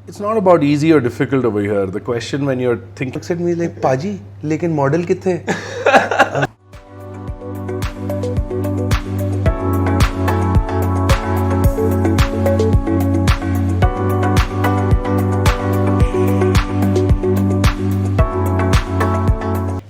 It's not about easy or difficult over here. The question when you're thinking, looks at me like, Paji, lekin model kithe?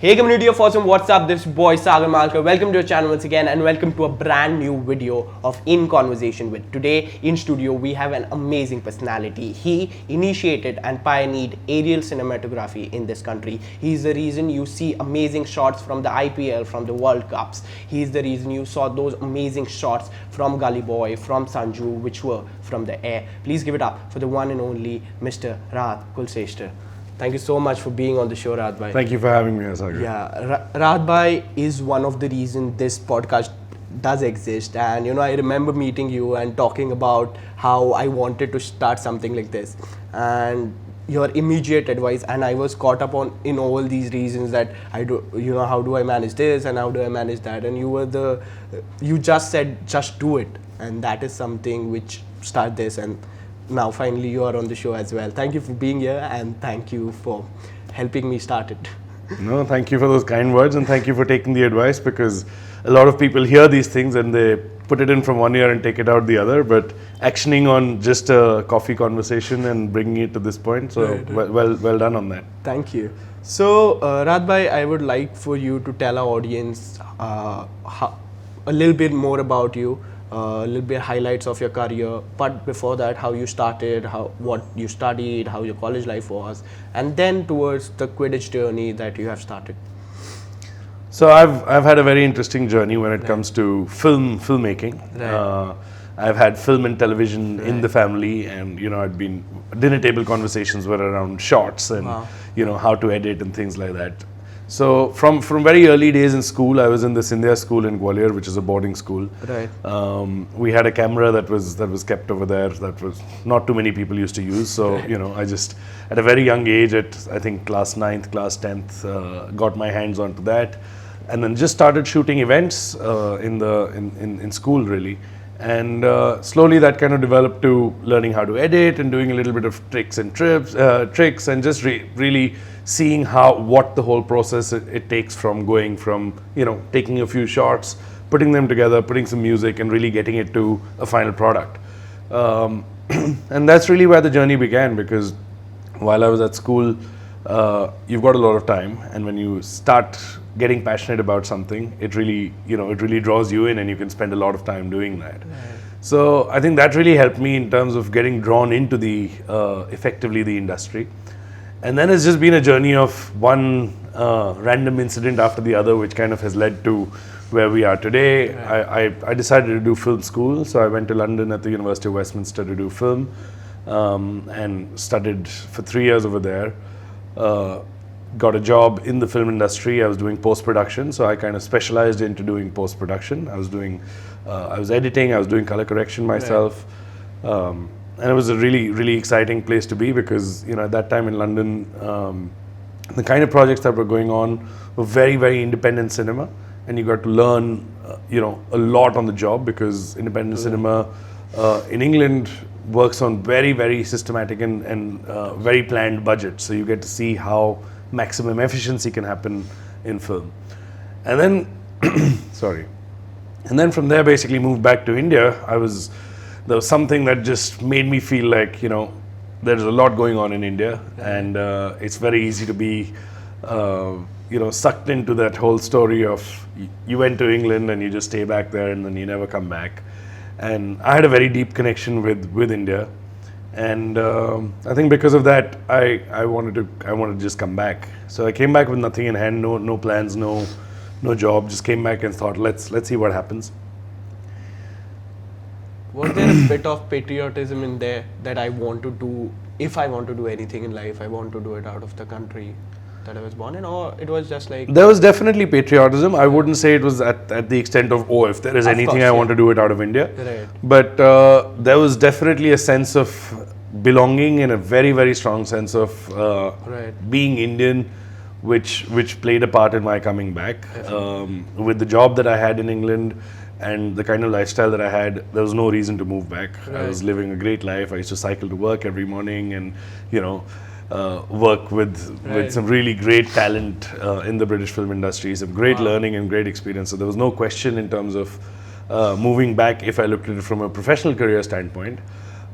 Hey community of awesome, what's up? This is boy Sagar Malkar. Welcome to our channel once again and welcome to a brand new video of In Conversation With. Today in studio we have an amazing personality. He initiated and pioneered aerial cinematography in this country. He's the reason you see amazing shots from the IPL, from the World Cups. He's the reason you saw those amazing shots from Gullyboy, from Sanju, which were from the air. Please give it up for the one and only Mr. Rahat Kulshreshtha. Thank you so much for being on the show, Rahat bhai. Thank you for having me, Sagar. Yeah, Rahat bhai is one of the reasons this podcast does exist. And I remember meeting you and talking about how I wanted to start something like this. And your immediate advice, and I was caught up in all these reasons that I do, how do I manage this and how do I manage that? And you just said, just do it. And that is something which start this. And now finally you are on the show as well. Thank you for being here and thank you for helping me start it. No, thank you for those kind words and thank you for taking the advice, because a lot of people hear these things and they put it in from one ear and take it out the other, but actioning on just a coffee conversation and bringing it to this point, so right. Well done on that. Thank you. So Rahat bhai, I would like for you to tell our audience a little bit more about you. A little bit highlights of your career, but before that, how you started, what you studied, how your college life was, and then towards the Quidditch journey that you have started. So I've had a very interesting journey when it comes to filmmaking. Right. I've had film and television in the family, and I'd been dinner table conversations were around shots and how to edit and things like that. So from very early days in school, I was in this India school in Gwalior, which is a boarding school. Right. We had a camera that was kept over there that was not too many people used to use. So I just at a very young age, at I think class 9th, class 10th, got my hands onto that, and then just started shooting events in school really. And slowly that kind of developed to learning how to edit and doing a little bit of tricks and tricks and just really seeing what the whole process it takes from going from taking a few shots, putting them together, putting some music and really getting it to a final product. And that's really where the journey began, because while I was at school, you've got a lot of time, and when you start getting passionate about something, it really draws you in and you can spend a lot of time doing that. Right. So I think that really helped me in terms of getting drawn into effectively the industry. And then it's just been a journey of one random incident after the other, which kind of has led to where we are today. Right. I decided to do film school, so I went to London at the University of Westminster to do film, and studied for 3 years over there. Got a job in the film industry. I was doing post-production, so I kind of specialized into doing post-production. I was editing, I was doing color correction myself. Right. And it was a really exciting place to be, because at that time in London, the kind of projects that were going on were very independent cinema, and you got to learn a lot on the job, because independent cinema in England works on very systematic and very planned budgets, so you get to see how maximum efficiency can happen in film. And then and then from there basically moved back to India. There was something that just made me feel like there's a lot going on in India, and it's very easy to be sucked into that whole story of you went to England and you just stay back there and then you never come back. And I had a very deep connection with India, and I think because of that I wanted to just come back. So I came back with nothing in hand, no plans, no job, just came back and thought let's see what happens. Was there a bit of patriotism in there that I want to do, if I want to do anything in life, I want to do it out of the country that I was born in, or it was just like... There was definitely patriotism. I wouldn't say it was at the extent of, if there is anything I want to do it out of India. Right. But there was definitely a sense of belonging and a very strong sense of being Indian, which played a part in my coming back. With the job that I had in England, and the kind of lifestyle that I had, there was no reason to move back. I was living a great life. I used to cycle to work every morning, and work with some really great talent in the British film industry, some great learning and great experience. So there was no question in terms of moving back if I looked at it from a professional career standpoint.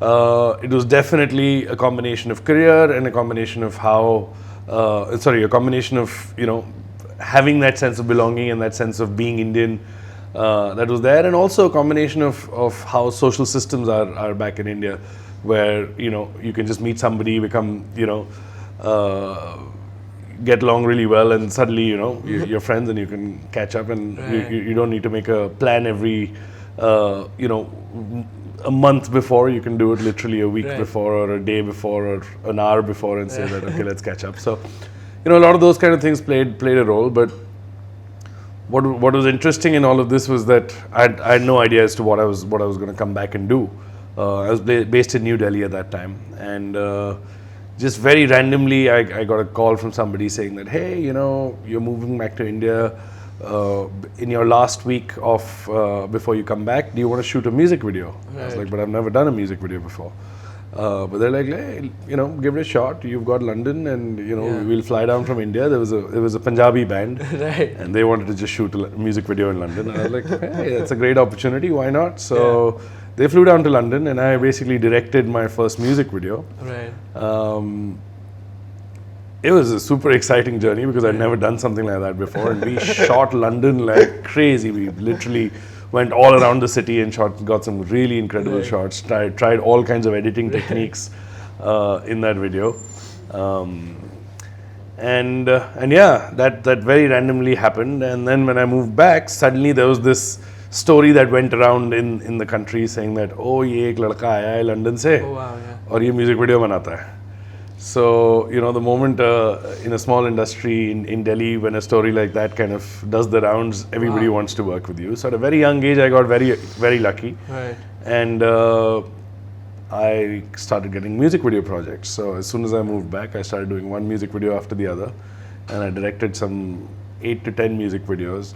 It was definitely a combination of career and a combination of a combination of having that sense of belonging and that sense of being Indian that was there, and also a combination of how social systems are back in India, where you can just meet somebody, become get along really well, and suddenly you're friends and you can catch up, and you don't need to make a plan every a month before. You can do it literally a week before, or a day before, or an hour before, and say that okay, let's catch up. So a lot of those kind of things played a role. But what was interesting in all of this was that I had no idea as to what I was going to come back and do. I was based in New Delhi at that time, and just very randomly I got a call from somebody saying that, hey, you're moving back to India in your last week of before you come back, do you want to shoot a music video? I was like, but I've never done a music video before. But they're like, hey, give it a shot. You've got London, and we'll fly down from India. There was a Punjabi band, and they wanted to just shoot a music video in London. And I was like, hey, that's a great opportunity. Why not? So they flew down to London, and I basically directed my first music video. It was a super exciting journey because I'd never done something like that before, and we shot London like crazy. We literally went all around the city and got some really incredible shots. Tried all kinds of editing techniques in that video, and that very randomly happened. And then when I moved back, suddenly there was this story that went around in the country saying that, oh, ye ek ladka aaya hai London se, aur ye music video banata hai. So, the moment in a small industry in Delhi, when a story like that kind of does the rounds, everybody wants to work with you. So at a very young age, I got very, very lucky. And I started getting music video projects. So as soon as I moved back, I started doing one music video after the other. And I directed some 8 to 10 music videos.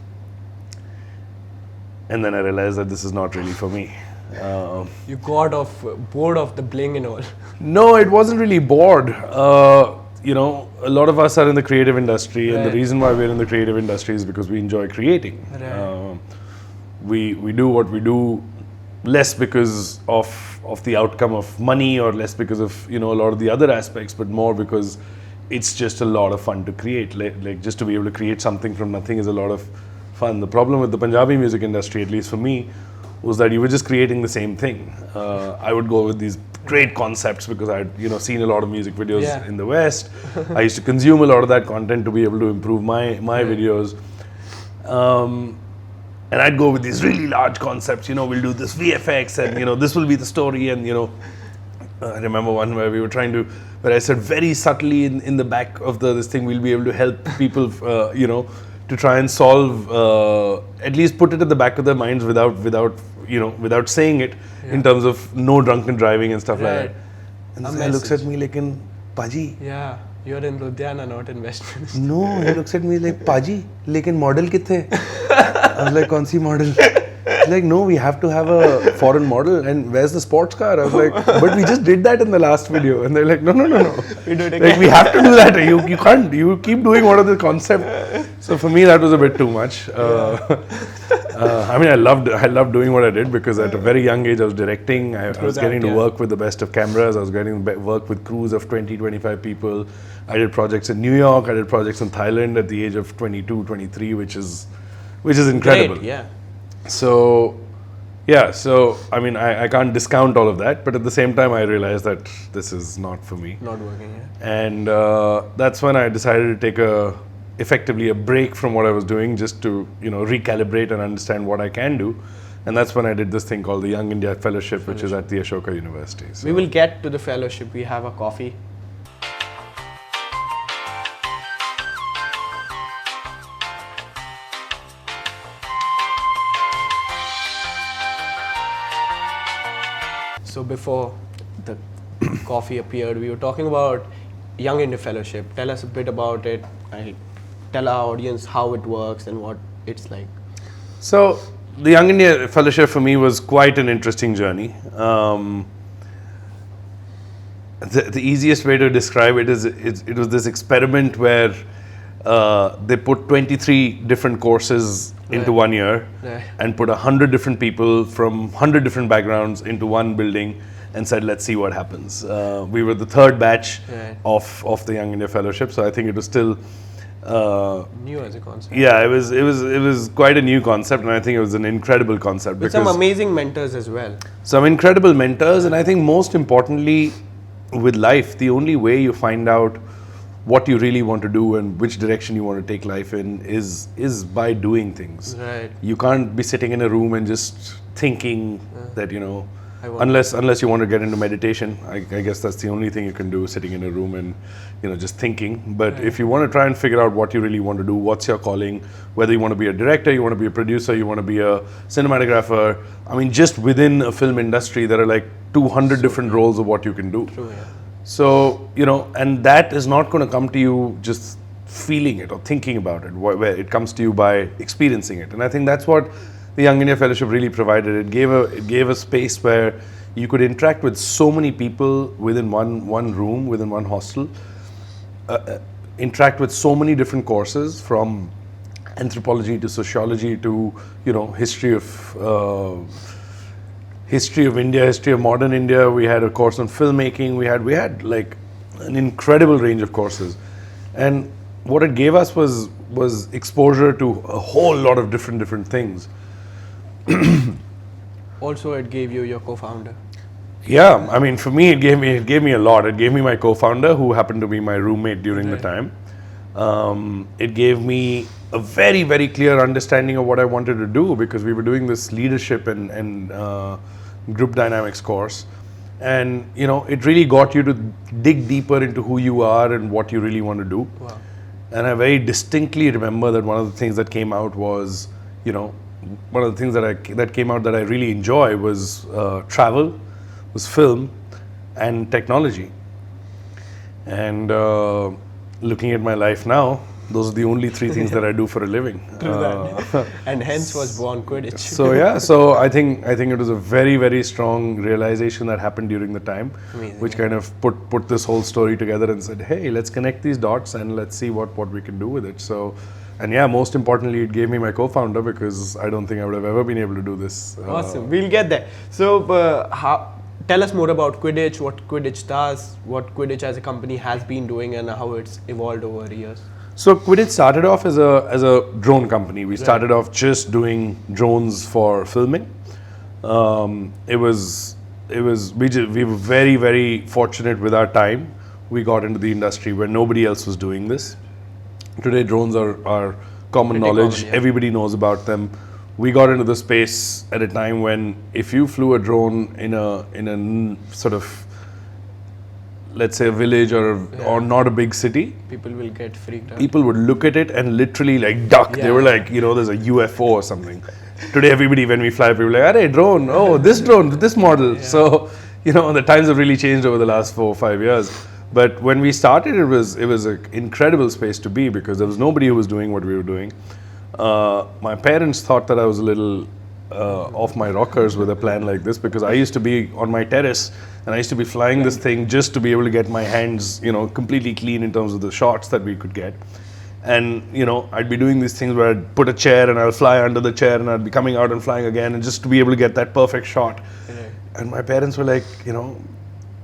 And then I realized that this is not really for me. You got bored of the bling and all. No, it wasn't really bored. A lot of us are in the creative industry, and the reason why we're in the creative industry is because we enjoy creating. We do what we do less because of the outcome of money, or less because of a lot of the other aspects, but more because it's just a lot of fun to create. Like just to be able to create something from nothing is a lot of fun. The problem with the Punjabi music industry, at least for me, was that you were just creating the same thing. I would go with these great concepts because I'd seen a lot of music videos in the West. I used to consume a lot of that content to be able to improve my videos. And I'd go with these really large concepts, we'll do this VFX, and this will be the story. And I remember one where where I said very subtly in the back of this thing, we'll be able to help people to try and solve, at least put it at the back of their minds without saying it, in terms of no drunken driving and stuff like that. And this guy looks at me like, Paji. Yeah, you're in Ludhiana, not in Westminster. No, he looks at me like, Paji, lekin model kithe? I was like, kaun si model? He's like, no, we have to have a foreign model, and where's the sports car? I was like, but we just did that in the last video. And they're like, no. We do it again. Like, we have to do that. You can't. You keep doing what are the concept. So for me, that was a bit too much. I mean, I loved doing what I did, because at a very young age I was directing. I was getting to work with the best of cameras. I was getting to work with crews of 20, 25 people. I did projects in New York. I did projects in Thailand at the age of 22, 23, which is incredible. Great, yeah. So I mean, I can't discount all of that, but at the same time I realized that this is not for me. Not working, yeah. And that's when I decided to take effectively a break from what I was doing, just to recalibrate and understand what I can do. And that's when I did this thing called the Young India Fellowship, which is at the Ashoka University. So we will get to the fellowship. We have a coffee. So before the coffee appeared, we were talking about Young India Fellowship. Tell us a bit about it. Tell our audience how it works and what it's like. So, the Young India Fellowship for me was quite an interesting journey. The easiest way to describe it is it was this experiment where they put 23 different courses into 1 year and put 100 different people from 100 different backgrounds into one building and said, let's see what happens. We were the third batch of the Young India Fellowship, so I think it was still new as a concept. Yeah, it was quite a new concept, and I think it was an incredible concept. With some amazing mentors as well. Some incredible mentors, and I think most importantly, with life, the only way you find out what you really want to do and which direction you want to take life in is by doing things. Right. You can't be sitting in a room and just thinking that, you know, unless you want to get into meditation. I guess that's the only thing you can do, sitting in a room and, you know, just thinking. But if you want to try and figure out what you really want to do, what's your calling, whether you want to be a director, you want to be a producer, you want to be a cinematographer. I mean, just within a film industry, there are like 200 different roles of what you can do. True, yeah. So, you know, and that is not going to come to you just feeling it or thinking about it, where it comes to you by experiencing it. And I think that's what the Young India Fellowship really provided. It gave a space where you could interact with so many people within one room, within one hostel, interact with so many different courses, from anthropology to sociology to, you know, history of India, history of modern India. We had a course on filmmaking. We had like an incredible range of courses, and what it gave us was exposure to a whole lot of different things. Also, it gave you your co-founder. Yeah, I mean, for me, it gave me a lot. It gave me my co-founder, who happened to be my roommate during the time. It gave me a very, very clear understanding of what I wanted to do, because we were doing this leadership and group dynamics course, and you know, it really got you to dig deeper into who you are and what you really want to do. Wow. And I very distinctly remember that one of the things that came out was, you know, one of the things that came out that I really enjoy was travel, was film, and technology. And looking at my life now, those are the only three things that I do for a living. And hence was born Quidditch. So yeah, so I think it was a very, very strong realization that happened during the time. Amazing, which kind of put this whole story together and said, hey, let's connect these dots and let's see what we can do with it. So, and yeah, most importantly, it gave me my co-founder, because I don't think I would have ever been able to do this. Awesome, we'll get there. So tell us more about Quidich, what Quidich does, what Quidich as a company has been doing, and how it's evolved over years. So Quidich started off as a drone company. We started off just doing drones for filming. We were very, very fortunate with our time. We got into the industry where nobody else was doing this. Today, drones are common knowledge. Common, yeah. Everybody knows about them. We got into the space at a time when, if you flew a drone in a sort of, let's say, a village or not a big city, people will get freaked out. People would look at it and literally like duck. They were like, you know, there's a UFO or something. Today, everybody, when we fly, people are like, "Arey, drone! Oh, this drone, this model." So, you know, the times have really changed over the last 4 or 5 years. But when we started, it was an incredible space to be, because there was nobody who was doing what we were doing. My parents thought that I was a little off my rockers with a plan like this, because I used to be on my terrace and I used to be flying this thing just to be able to get my hands, you know, completely clean in terms of the shots that we could get. And, you know, I'd be doing these things where I'd put a chair and I'll fly under the chair and I'd be coming out and flying again, and just to be able to get that perfect shot. And my parents were like, you know,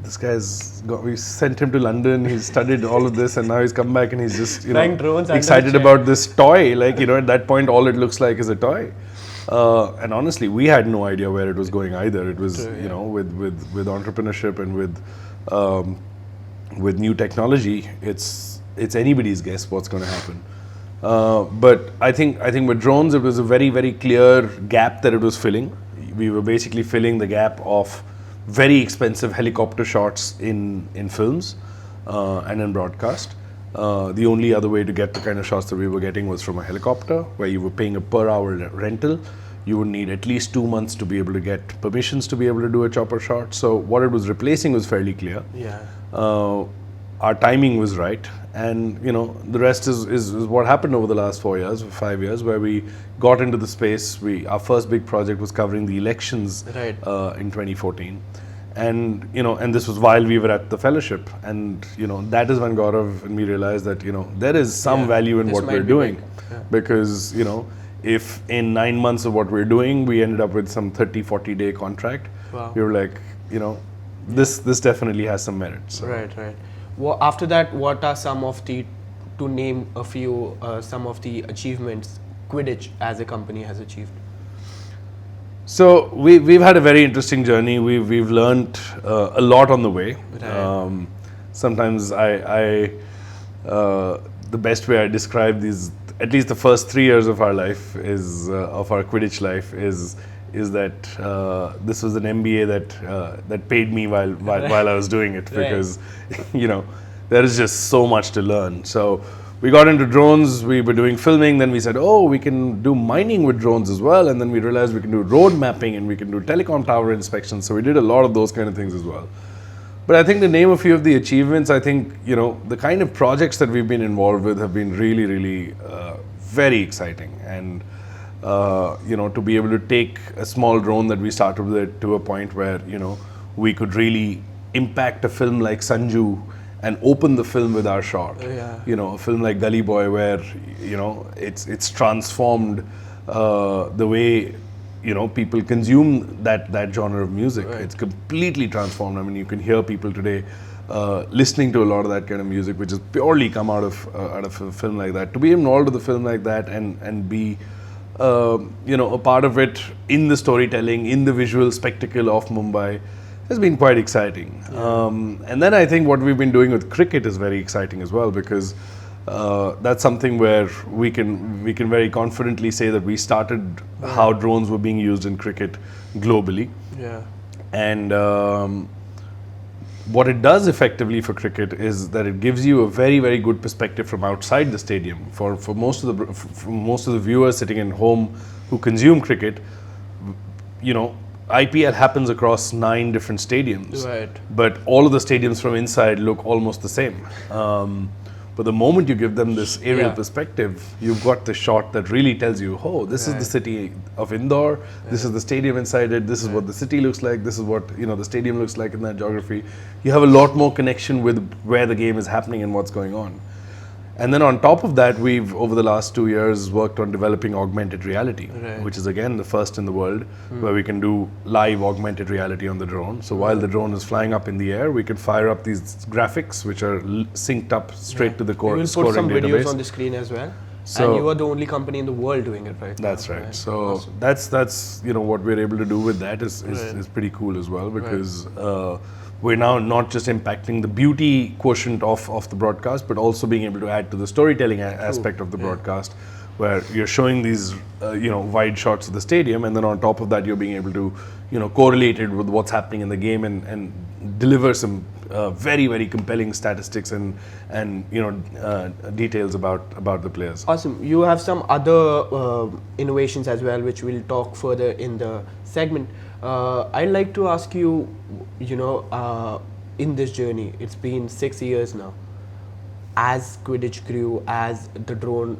this guy's we sent him to London, he's studied all of this, and now he's come back and he's just, you know, excited about this toy. Like, you know, at that point, all it looks like is a toy. And honestly, we had no idea where it was going either. It was, you know, with entrepreneurship and with new technology, it's anybody's guess what's going to happen. But I think with drones, it was a very, very clear gap that it was filling. We were basically filling the gap of very expensive helicopter shots in films and in broadcast. The only other way to get the kind of shots that we were getting was from a helicopter, where you were paying a per hour rental. You would need at least 2 months to be able to get permissions to be able to do a chopper shot. So what it was replacing was fairly clear. our timing was right, and the rest is what happened over the last 4 years, 5 years, where we got into the space. Our first big project was covering the elections Right. in 2014, and and this was while we were at the fellowship, and that is when Gaurav and me realized that there is some value in this what might we're be doing, big. Yeah. because if in 9 months of what we're doing we ended up with some 30-40 day contract, Wow. we were like, this definitely has some merit. So. Right, right. Well, after that, what are some of the, to name a few, some of the achievements Quidditch as a company has achieved? So we've had a very interesting journey. We've learned a lot on the way. Right. Sometimes the best way I describe these, at least the first 3 years of our life is of our Quidditch life is that this was an MBA that paid me while I was doing it, because there is just so much to learn. So we got into drones, we were doing filming, then we said, oh, we can do mining with drones as well, and then we realized we can do road mapping and we can do telecom tower inspections, so we did a lot of those kind of things as well. But I think to name a few of the achievements, I think, the kind of projects that we've been involved with have been really, really very exciting, and to be able to take a small drone that we started with to a point where, we could really impact a film like Sanju and open the film with our shot. Yeah. A film like Gullyboy, where it's transformed the way people consume that genre of music. Right. It's completely transformed. I mean, you can hear people today listening to a lot of that kind of music, which has purely come out of a film like that. To be involved with a film like that and be a part of it in the storytelling, in the visual spectacle of Mumbai, has been quite exciting. And then I think what we've been doing with cricket is very exciting as well, because that's something where we can very confidently say that we started how drones were being used in cricket globally. Yeah. And what it does effectively for cricket is that it gives you a very, very good perspective from outside the stadium. For most of the viewers sitting at home who consume cricket, IPL happens across 9 different stadiums, Right. but all of the stadiums from inside look almost the same. But the moment you give them this aerial perspective, you've got the shot that really tells you, oh, this is the city of Indore, this is the stadium inside it, this is what the city looks like, this is what the stadium looks like in that geography. You have a lot more connection with where the game is happening and what's going on. And then on top of that, we've, over the last 2 years, worked on developing augmented reality, which is again the first in the world, where we can do live augmented reality on the drone. So while the drone is flying up in the air, we can fire up these graphics, which are synced up straight to the core We'll scoring put some database. videos on the screen as well. So- and you are the only company in the world doing it right That's now. right. So Awesome. that's what we're able to do with that is pretty cool as well, because we're now not just impacting the beauty quotient of the broadcast, but also being able to add to the storytelling aspect of the broadcast, where you're showing these wide shots of the stadium, and then on top of that you're being able to correlate it with what's happening in the game and deliver some very, very compelling statistics and details about the players. Awesome. You have some other innovations as well, which we'll talk further in the segment. I'd like to ask you, in this journey, it's been 6 years now. As Quidich grew, as the drone,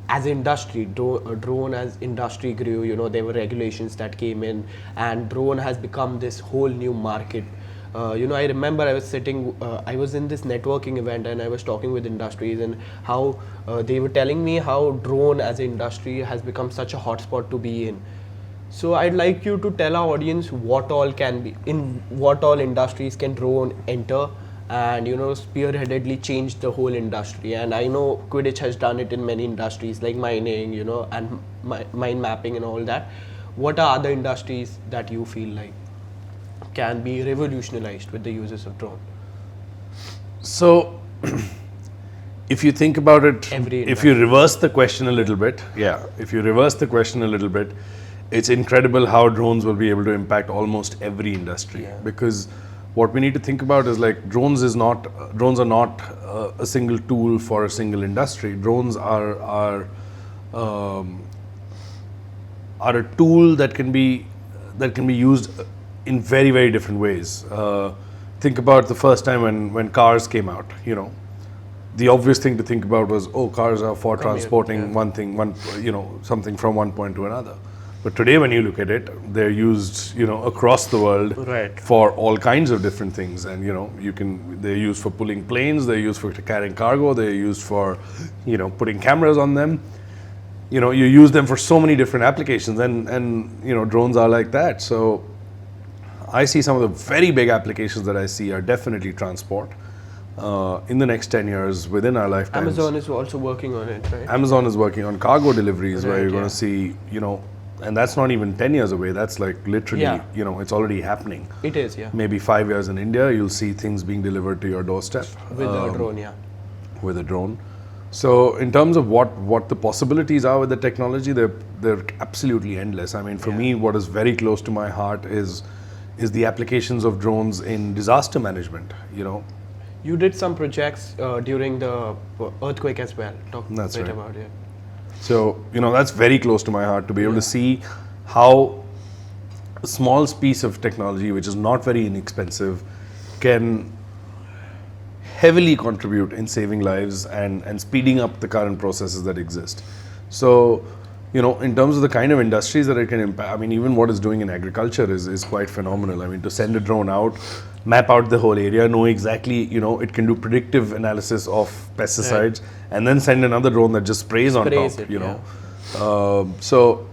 as industry, drone as industry grew, there were regulations that came in, and drone has become this whole new market. I remember I was sitting, I was in this networking event and I was talking with industries, and how they were telling me how drone as an industry has become such a hotspot to be in. So I'd like you to tell our audience what all can be, in what all industries can drone enter, and spearheadedly change the whole industry. And I know Quidich has done it in many industries like mining, and mine mapping and all that. What are other industries that you feel like can be revolutionized with the uses of drone? So, if you think about it, Every if you reverse the question a little bit, it's incredible how drones will be able to impact almost every industry. Because what we need to think about is, like, drones are not a single tool for a single industry. Drones are a tool that can be used in very, very different ways. think about the first time when cars came out, you know, the obvious thing to think about was, oh, cars are for transporting something from one point to another. But today, when you look at it, they're used, you know, across the world for all kinds of different things. And, you know, they're used for pulling planes, they're used for carrying cargo, they're used for, you know, putting cameras on them. You know, you use them for so many different applications, and you know, drones are like that. So I see some of the very big applications that I see are definitely transport. In the next 10 years, within our lifetime. Amazon is also working on it, right? Amazon is working on cargo deliveries, where you're going to see, you know, and that's not even 10 years away. That's like literally, you know, it's already happening. It is, yeah. Maybe 5 years in India, you'll see things being delivered to your doorstep. With a drone, yeah. With a drone. So in terms of what the possibilities are with the technology, they're absolutely endless. I mean, for me, what is very close to my heart is the applications of drones in disaster management, you know. You did some projects during the earthquake as well. Talk a bit about it. So, you know, that's very close to my heart to be able to see how a small piece of technology, which is not very inexpensive, can heavily contribute in saving lives and speeding up the current processes that exist. So, you know, in terms of the kind of industries that it can impact, I mean, even what it's doing in agriculture is quite phenomenal. I mean, to send a drone out, map out the whole area, know exactly, you know, it can do predictive analysis of pesticides, and then send another drone that just sprays on top, you know. So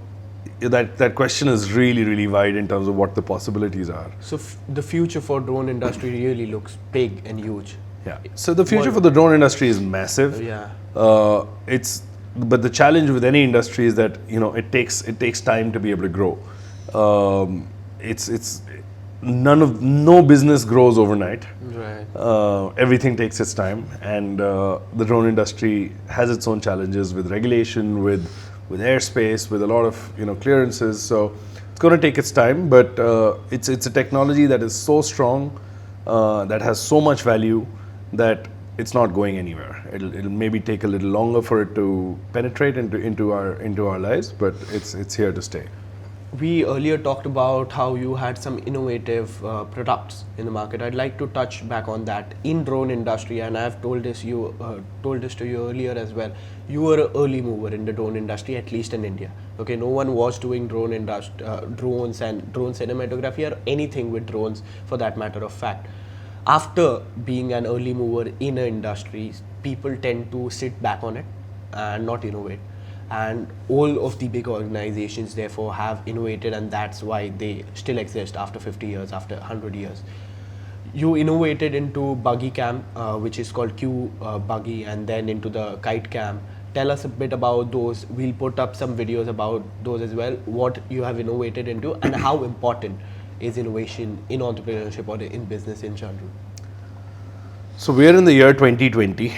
that question is really, really wide in terms of what the possibilities are. So the future for drone industry really looks big and huge. Yeah. So the future for the drone industry is massive. Yeah. But the challenge with any industry is that, you know, it takes time to be able to grow. No business grows overnight. Right. Everything takes its time, and the drone industry has its own challenges with regulation, with airspace, with a lot of, you know, clearances. So it's going to take its time, but it's a technology that is so strong, that has so much value, that it's not going anywhere. It'll maybe take a little longer for it to penetrate into our lives, but it's here to stay. We earlier talked about how you had some innovative products in the market. I'd like to touch back on that in drone industry, and I've told this to you earlier as well. You were an early mover in the drone industry, at least in India. Okay, no one was doing drones and drone cinematography or anything with drones, for that matter of fact. After being an early mover in an industry, people tend to sit back on it and not innovate. And all of the big organizations therefore have innovated, and that's why they still exist after 50 years, after 100 years. You innovated into buggy cam, which is called Q buggy, and then into the kite cam. Tell us a bit about those. We'll put up some videos about those as well, what you have innovated into, and how important is innovation in entrepreneurship or in business in general. So we're in the year 2020,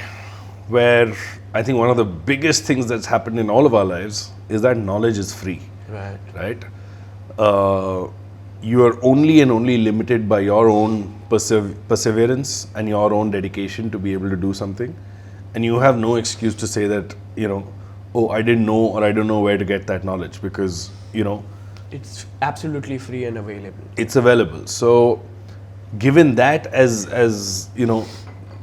where I think one of the biggest things that's happened in all of our lives is that knowledge is free. Right? You are only and only limited by your own perseverance and your own dedication to be able to do something. And you have no excuse to say that, you know, oh, I didn't know, or I don't know where to get that knowledge, because, you know, it's absolutely free and available. It's available. So given that as you know,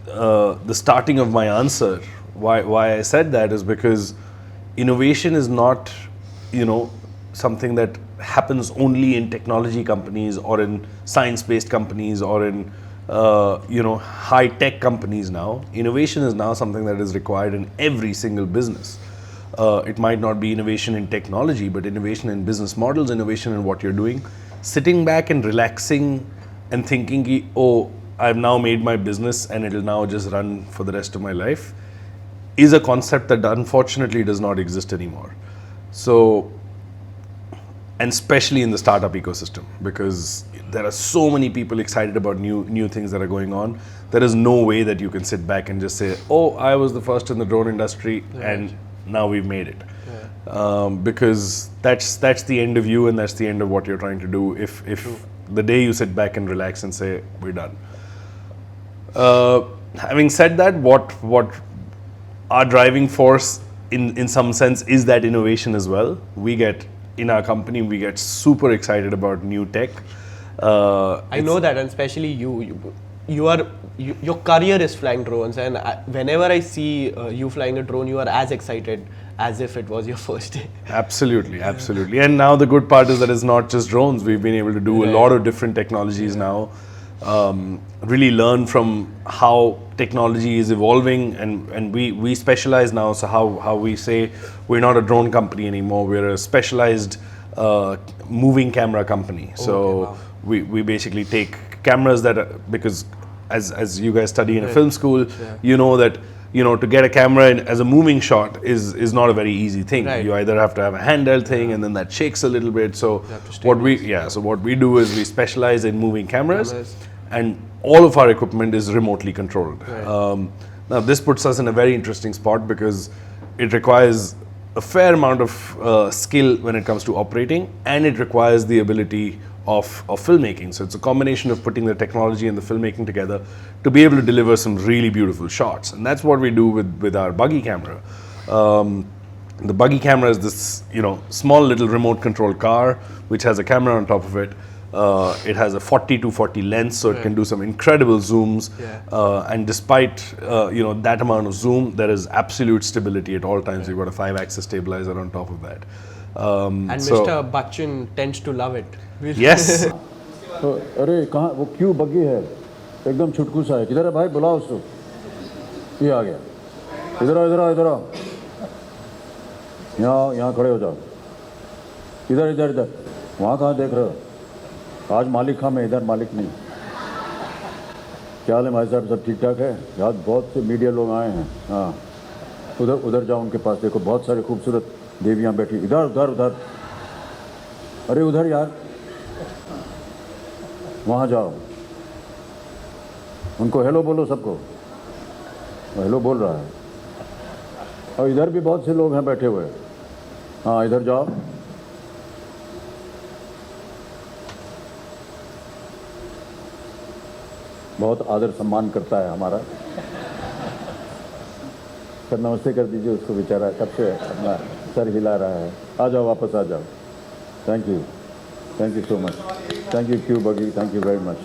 the starting of my answer, why I said that is because innovation is not, you know, something that happens only in technology companies or in science-based companies or in you know, high-tech companies now. Innovation is now something that is required in every single business. It might not be innovation in technology, but innovation in business models, innovation in what you're doing. Sitting back and relaxing and thinking, oh, I've now made my business and it'll now just run for the rest of my life, is a concept that unfortunately does not exist anymore. So, and especially in the startup ecosystem, because there are so many people excited about new things that are going on. There is no way that you can sit back and just say, oh, I was the first in the drone industry and now we've made it. Because that's the end of you, and that's the end of what you're trying to do if the day you sit back and relax and say, we're done. Having said that, what our driving force in some sense is that innovation as well. In our company, we get super excited about new tech. I know that, and especially you your career is flying drones, and whenever I see you flying a drone, you are as excited as if it was your first day. Absolutely, absolutely. And now the good part is that it's not just drones. We've been able to do a lot of different technologies now. Really learn from how technology is evolving, and we specialize now. So how we say we're not a drone company anymore. We're a specialized moving camera company. So we basically take cameras that are, because as you guys study in a film school, you know that to get a camera as a moving shot is not a very easy thing. Right. You either have to have a handheld thing, and then that shakes a little bit. So what we do is we specialize in moving cameras, and all of our equipment is remotely controlled. Right. Now this puts us in a very interesting spot because it requires a fair amount of skill when it comes to operating, and it requires the ability of filmmaking. So it's a combination of putting the technology and the filmmaking together to be able to deliver some really beautiful shots. And that's what we do with our buggy camera. The buggy camera is this small little remote controlled car which has a camera on top of it. It has a 40-40 lens, so it can do some incredible zooms. And despite that amount of zoom, there is absolute stability at all times. You've got a 5-axis stabilizer on top of that. And Mr. Bachchan tends to love it. Yes. तो अरे कहाँ वो क्यों बग्गी है एकदम छुटकू सा है किधर है भाई बुलाओ उसको ये आ गया इधर आओ इधर आओ इधर आओ यहाँ खड़े हो जाओ इधर इधर इधर वहाँ कहाँ देख रहे हो आज मालिक हम इधर मालिक नहीं क्या हाल है भाई साहब सब ठीक ठाक है यार बहुत से मीडिया लोग आए हैं हाँ उधर जाओ उनके पास देखो बहुत सारी खूबसूरत देवियाँ बैठी इधर उधर उधर अरे उधर यार वहाँ जाओ उनको हेलो बोलो सबको हेलो बोल रहा है और इधर भी बहुत से लोग हैं बैठे हुए हाँ इधर जाओ बहुत आदर सम्मान करता है हमारा सर नमस्ते कर दीजिए उसको बेचारा कब से अपना सर हिला रहा है आ जाओ वापस आ जाओ thank you so much thank you Q बगी थैंक यू वेरी मच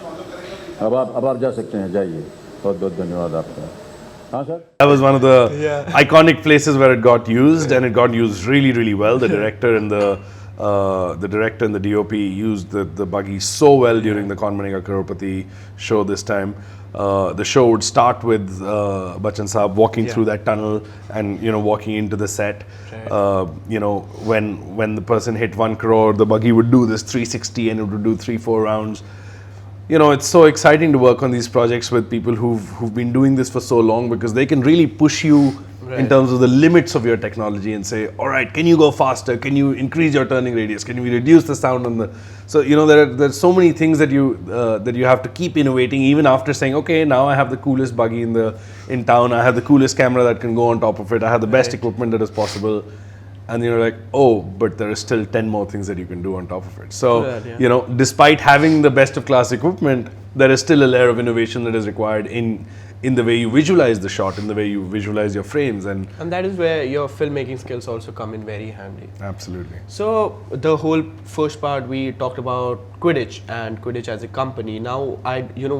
अब आप जा सकते हैं जाइए बहुत बहुत धन्यवाद आपका हाँ sir That was one of the iconic places where it got used, and it got used really, really well. The director and the director and the DOP used the buggy so well during the Kaun Banega Crorepati show this time. The show would start with Bachchan Saab walking through that tunnel and walking into the set. When the person hit 1 crore, the buggy would do this 360 and it would do 3-4 rounds. It's so exciting to work on these projects with people who've been doing this for so long, because they can really push you in terms of the limits of your technology and say, all right, can you go faster? Can you increase your turning radius? Can you reduce the sound on the... So, there's so many things that you have to keep innovating, even after saying, okay, now I have the coolest buggy in town. I have the coolest camera that can go on top of it. I have the best equipment that is possible. And you're like, oh, but there are still 10 more things that you can do on top of it. So, despite having the best of class equipment, there is still a layer of innovation that is required in the way you visualize the shot, in the way you visualize your frames. And that is where your filmmaking skills also come in very handy. Absolutely. So the whole first part we talked about Quidich and Quidich as a company. Now,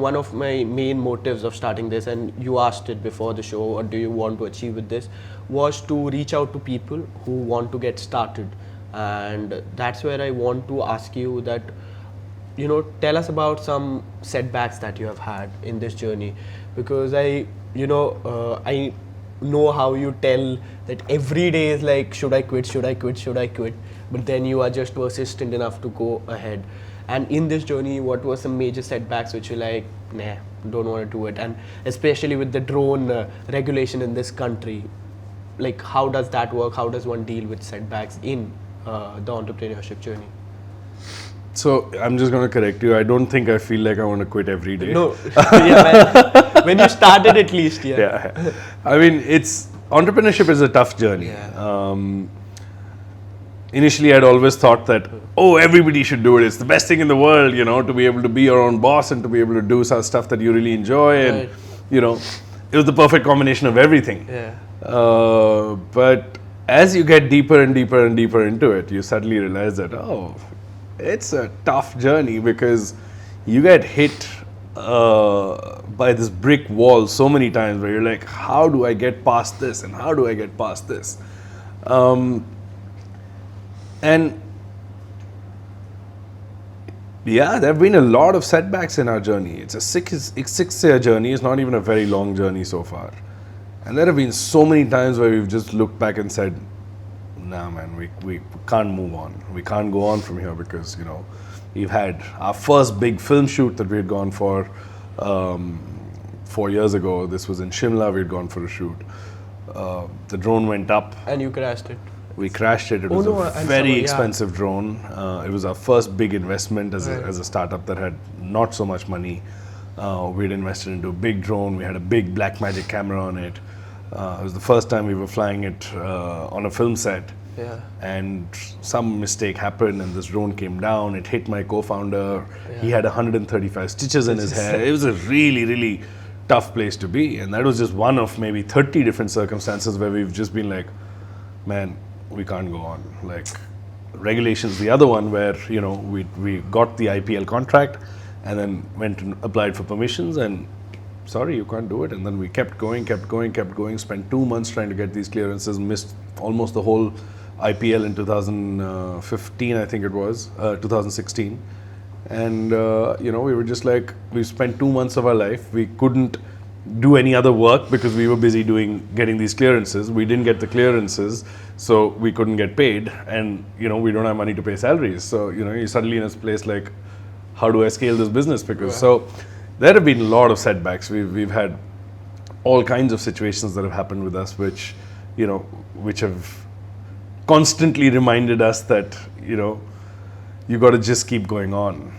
one of my main motives of starting this, and you asked it before the show, what do you want to achieve with this, was to reach out to people who want to get started. And that's where I want to ask you that, tell us about some setbacks that you have had in this journey, because I know how you tell that every day is like, should I quit? But then you are just persistent enough to go ahead. And in this journey, what were some major setbacks which you like, nah, don't want to do it? And especially with the drone regulation in this country, like how does that work? How does one deal with setbacks in the entrepreneurship journey? So I'm just going to correct you. I don't think I feel like I want to quit every day. No, when you started at least, yeah. I mean, entrepreneurship is a tough journey. Initially, I'd always thought that, everybody should do it. It's the best thing in the world, to be able to be your own boss and to be able to do some stuff that you really enjoy. And, it was the perfect combination of everything. But as you get deeper and deeper and deeper into it, you suddenly realize that, it's a tough journey, because you get hit by this brick wall so many times where you're like, how do I get past this and how do I get past this? And yeah, there have been a lot of setbacks in our journey. It's a 6-year journey. It's not even a very long journey so far. And there have been so many times where we've just looked back and said, nah man, we can't move on. We can't go on from here because, you know, we've had our first big film shoot that we had gone for 4 years ago. This was in Shimla. We had gone for a shoot. The drone went up. And you crashed it. We crashed it. It was a very expensive drone. It was our first big investment as a startup that had not so much money. We'd invested into a big drone. We had a big Blackmagic camera on it. It was the first time we were flying it on a film set. Yeah. And some mistake happened and this drone came down. It hit my co-founder. He had 135 stitches in his hair. It was a really, really tough place to be. And that was just one of maybe 30 different circumstances where we've just been like, man, we can't go on. Like, Regulations, the other one where, you know, we got the IPL contract and then went and applied for permissions and sorry, you can't do it. And then we kept going, spent 2 months trying to get these clearances, missed almost the whole IPL in 2015, I think it was, 2016. And, you know, we were just like, we spent 2 months of our life. We couldn't do any other work because we were busy getting these clearances. We didn't get the clearances, so we couldn't get paid. And, you know, we don't have money to pay salaries. So, you know, you're suddenly in a place like, how do I scale this business? Because, so there have been a lot of setbacks. We've had all kinds of situations that have happened with us, which, you know, which have constantly reminded us that, you know, you got to just keep going on.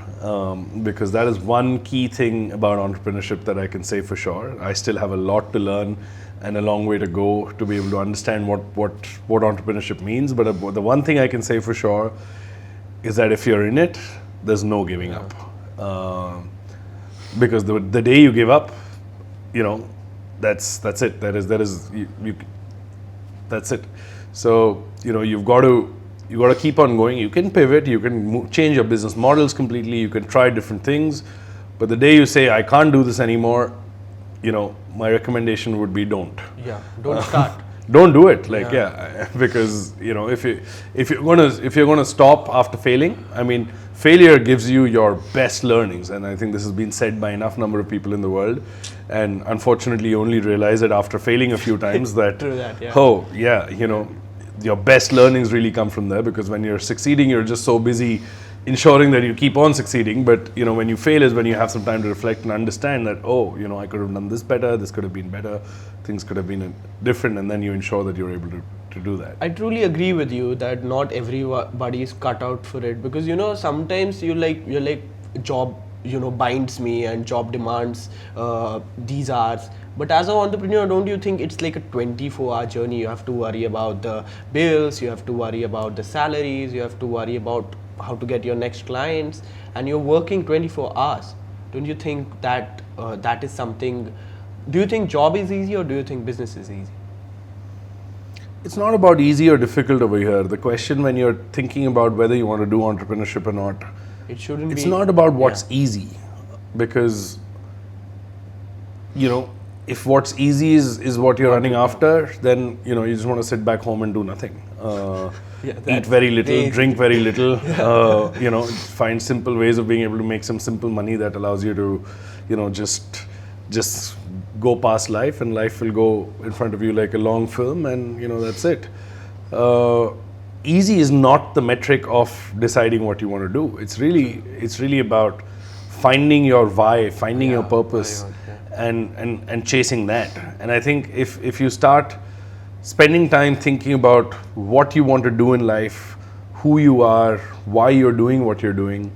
Because that is one key thing about entrepreneurship that I can say for sure. I still have a lot to learn and a long way to go to be able to understand what entrepreneurship means. But the one thing I can say for sure is that if you're in it, there's no giving up. Because the day you give up, you know, that's it. That's it. So, you know, you got to keep on going. You can pivot, you can change your business models completely, you can try different things. But the day you say, I can't do this anymore, you know, my recommendation would be don't. Yeah, don't start. Don't do it. Like, because, you know, if you're gonna stop after failing, I mean, failure gives you your best learnings. And I think this has been said by enough number of people in the world. And unfortunately, you only realize it after failing a few times that, oh, yeah, you know, your best learnings really come from there, because when you're succeeding, you're just so busy ensuring that you keep on succeeding. But, you know, when you fail is when you have some time to reflect and understand that, oh, you know, I could have done this better, this could have been better, things could have been different, and then you ensure that you're able to do that. I truly agree with you that not everybody is cut out for it, because, you know, sometimes you're like job, you know, binds me and job demands these hours. But as an entrepreneur, don't you think it's like a 24-hour journey? You have to worry about the bills, you have to worry about the salaries, you have to worry about how to get your next clients, and you're working 24 hours. Don't you think that that is something? Do you think job is easy, or do you think business is easy? It's not about easy or difficult over here. The question when you're thinking about whether you want to do entrepreneurship or not, it's not about what's easy, because, you know, if what's easy is what you're running after, then, you know, you just want to sit back home and do nothing. Eat very little, drink very little, you know, find simple ways of being able to make some simple money that allows you to, you know, just go past life, and life will go in front of you like a long film, and, you know, that's it. Easy is not the metric of deciding what you want to do. It's really about finding your why, finding your purpose, and chasing that. And I think if you start spending time thinking about what you want to do in life, who you are, why you're doing what you're doing,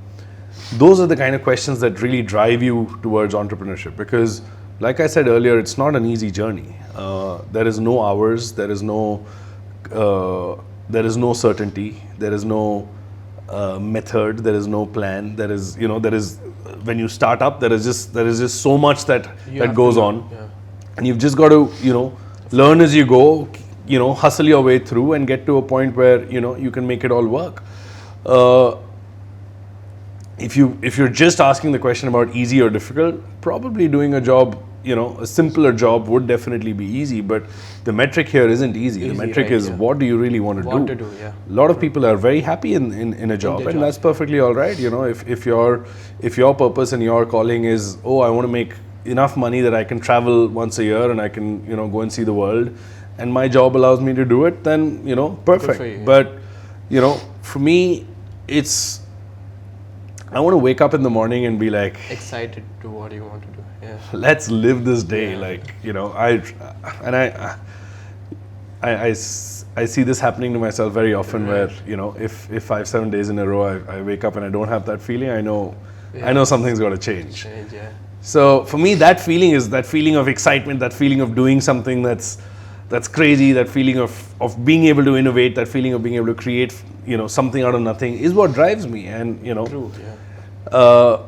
those are the kind of questions that really drive you towards entrepreneurship. Because, like I said earlier, it's not an easy journey. There is no hours, there is no certainty, there is no method, there is no plan. There is, you know, when you start up, there is just so much that goes on, and you've just got to, you know, learn as you go, you know, hustle your way through and get to a point where, you know, you can make it all work. if you're just asking the question about easy or difficult, probably doing a job, a simpler job would definitely be easy. But the metric here isn't easy. The metric right, is what do you really want to do? Want to do, yeah. A lot of people are very happy in a job, and job. that's perfectly all right. If your purpose and your calling is, oh, I want to make enough money that I can travel once a year and I can go and see the world, and my job allows me to do it, then perfect. for you, yeah. But for me, it's, I want to wake up in the morning and be like, Excited to what you want to do. Yeah. let's live this day. I see this happening to myself very often, where if 5-7 days in a row I wake up and I don't have that feeling, I know something's got to change. Yeah. So for me, that feeling is that feeling of excitement, that feeling of doing something that's crazy, that feeling of being able to innovate, that feeling of being able to create something out of nothing is what drives me. And True. Yeah.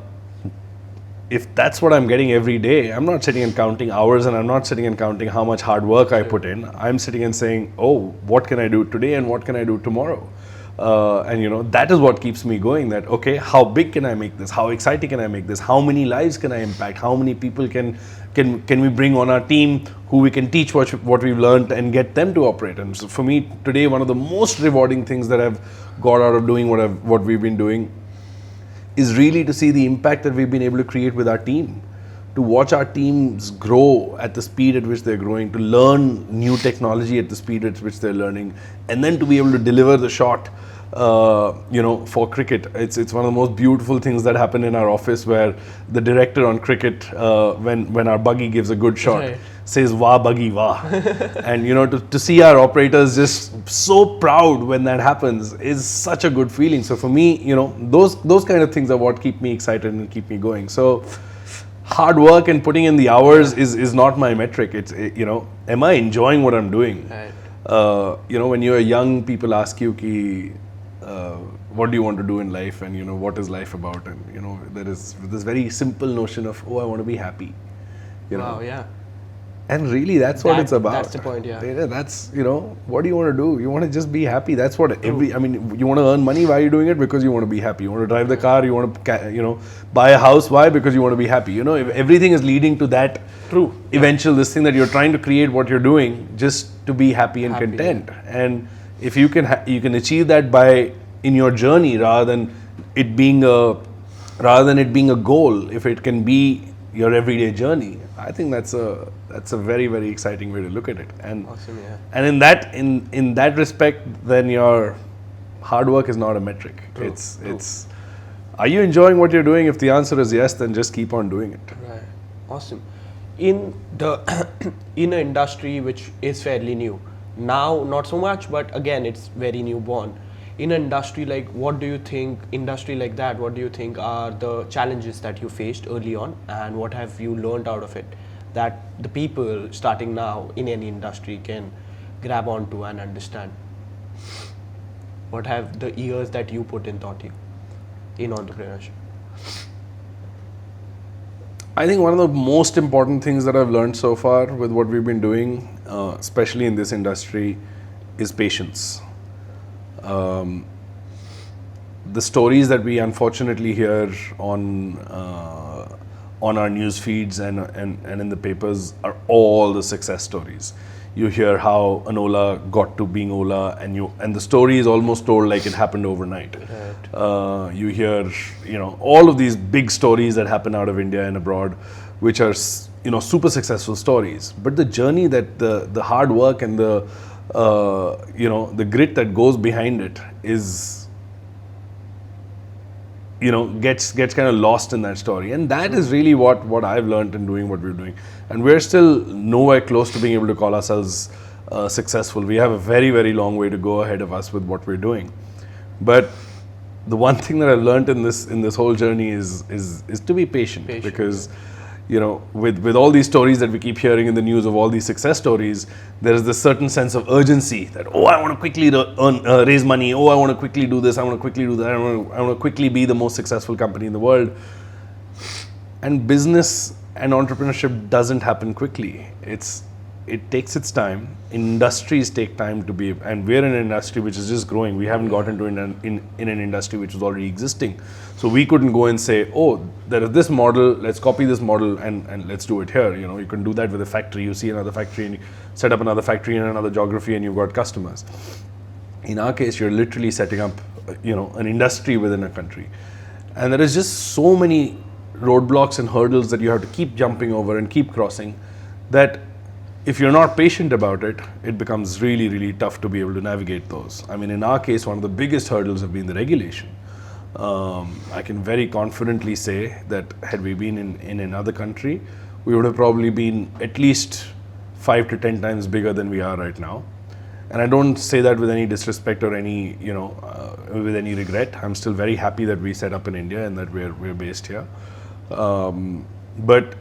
If that's what I'm getting every day, I'm not sitting and counting hours, and I'm not sitting and counting how much hard work I put in. I'm sitting and saying, oh, what can I do today and what can I do tomorrow? And that is what keeps me going, that okay, how big can I make this? How exciting can I make this? How many lives can I impact? How many people can we bring on our team who we can teach what we've learned and get them to operate? And so for me today, one of the most rewarding things that I've got out of doing what we've been doing is really to see the impact that we've been able to create with our team, to watch our teams grow at the speed at which they're growing, to learn new technology at the speed at which they're learning, and then to be able to deliver the shot, for cricket. It's one of the most beautiful things that happen in our office, where the director on cricket, when our buggy gives a good shot, Right. says, "Wah, buggy, wah." And to see our operators just so proud when that happens is such a good feeling. So for me, those kind of things are what keep me excited and keep me going. So hard work and putting in the hours is not my metric. It's am I enjoying what I'm doing? Right. When you're young, people ask you ki, what do you want to do in life, and what is life about, and there is this very simple notion of, oh, I want to be happy. Wow. Yeah. And really, that's what it's about. That's the point, yeah. That's, what do you want to do? You want to just be happy. That's what you want to earn money. Why are you doing it? Because you want to be happy. You want to drive the car. You want to, buy a house. Why? Because you want to be happy. If everything is leading to that eventual, this thing that you're trying to create what you're doing just to be happy and content. And if you can achieve that in your journey, rather than it being a goal, if it can be your everyday journey, I think that's a very, very exciting way to look at it. And Awesome, yeah. and in that respect, then your hard work is not a metric. True. It's are you enjoying what you're doing? If the answer is yes, then just keep on doing it. Right. Awesome. In an industry which is fairly new now, not so much, but again, it's very newborn. In an industry like what do you think are the challenges that you faced early on, and what have you learned out of it that the people starting now in any industry can grab onto and understand? What have the years that you put in taught you in entrepreneurship? I think one of the most important things that I've learned so far with what we've been doing, especially in this industry, is patience. The stories that we unfortunately hear on our news feeds and in the papers are all the success stories. You hear how an Ola got to being Ola, and the story is almost told like it happened overnight. Right. You hear all of these big stories that happen out of India and abroad, which are super successful stories. But the journey, that the hard work and the grit that goes behind it is gets kind of lost in that story. And that is really what I've learned in doing what we're doing. And we're still nowhere close to being able to call ourselves successful. We have a very, very long way to go ahead of us with what we're doing. But the one thing that I've learned in this whole journey is to be patient. Because with all these stories that we keep hearing in the news of all these success stories, there is this certain sense of urgency that, oh, I want to quickly raise money. Oh, I want to quickly do this. I want to quickly do that. I want to quickly be the most successful company in the world. And business and entrepreneurship doesn't happen quickly. It's it takes its time. Industries take time to be, and we're in an industry which is just growing. We haven't got into in an industry which was already existing. So we couldn't go and say, oh, there is this model, let's copy this model and let's do it here. You know, you can do that with a factory. You see another factory and you set up another factory in another geography and you've got customers. In our case, you're literally setting up, an industry within a country. And there is just so many roadblocks and hurdles that you have to keep jumping over and keep crossing, that if you're not patient about it, it becomes really, really tough to be able to navigate those. I mean, in our case, one of the biggest hurdles have been the regulation. I can very confidently say that had we been in another country, we would have probably been at least 5 to 10 times bigger than we are right now. And I don't say that with any disrespect or any, with any regret. I'm still very happy that we set up in India and that we're based here. But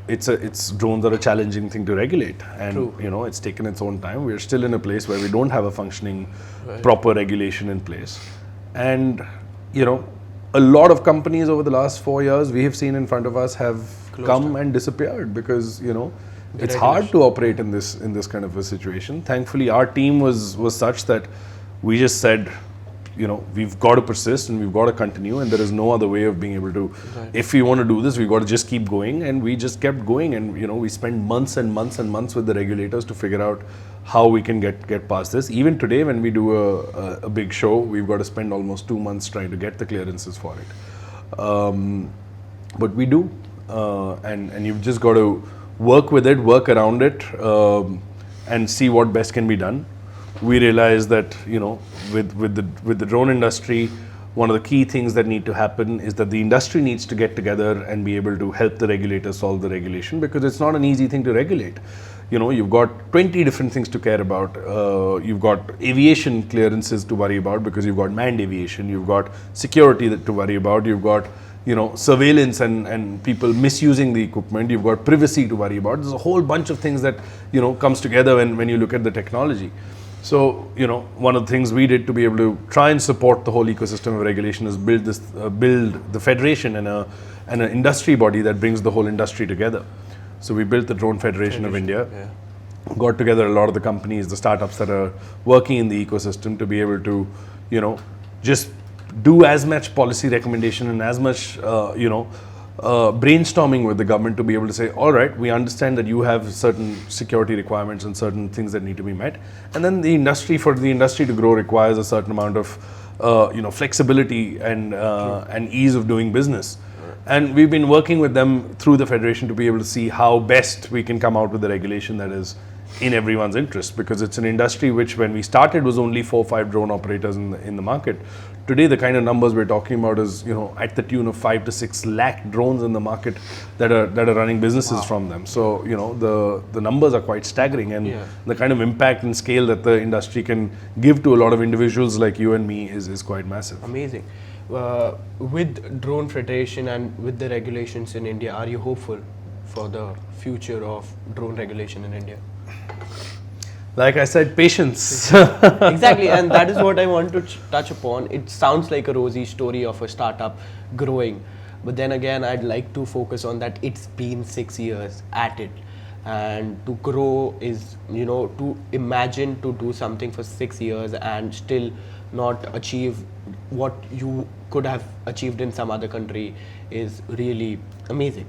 drones are a challenging thing to regulate, and True. it's taken its own time. We're still in a place where we don't have a functioning, proper regulation in place, and a lot of companies over the last 4 years we have seen in front of us have come and disappeared because it's hard to operate in this kind of a situation. Thankfully, our team was such that we just said, we've got to persist and we've got to continue, and there is no other way of being able to, if we want to do this, we've got to just keep going. And we just kept going, and we spent months and months and months with the regulators to figure out how we can get past this. Even today, when we do a big show, we've got to spend almost 2 months trying to get the clearances for it. But we do, and you've just got to work with it, work around it, and see what best can be done. We realize that with the drone industry, one of the key things that need to happen is that the industry needs to get together and be able to help the regulators solve the regulation, because it's not an easy thing to regulate. You've got 20 different things to care about. You've got aviation clearances to worry about because you've got manned aviation. You've got security to worry about. You've got surveillance and people misusing the equipment. You've got privacy to worry about. There's a whole bunch of things that comes together when you look at the technology. So one of the things we did to be able to try and support the whole ecosystem of regulation is build the federation and an industry body that brings the whole industry together. So we built the Drone Federation of India. Got together a lot of the companies, the startups that are working in the ecosystem to be able to just do as much policy recommendation and as much brainstorming with the government to be able to say, all right, we understand that you have certain security requirements and certain things that need to be met, and then for the industry to grow requires a certain amount of flexibility and ease of doing business. And we've been working with them through the federation to be able to see how best we can come out with the regulation that is in everyone's interest, because it's an industry which, when we started, was only 4 or 5 drone operators in the market. Today, the kind of numbers we're talking about is at the tune of 5 to 6 lakh drones in the market that are running businesses from them. So the numbers are quite staggering, and the kind of impact and scale that the industry can give to a lot of individuals like you and me is quite massive. Amazing. With Drone Federation and with the regulations in India, are you hopeful for the future of drone regulation in India? Like I said, patience. Exactly, and that is what I want to touch upon. It sounds like a rosy story of a startup growing, but then again, I'd like to focus on that it's been 6 years at it, and to grow is, to imagine to do something for 6 years and still not achieve what you could have achieved in some other country is really amazing.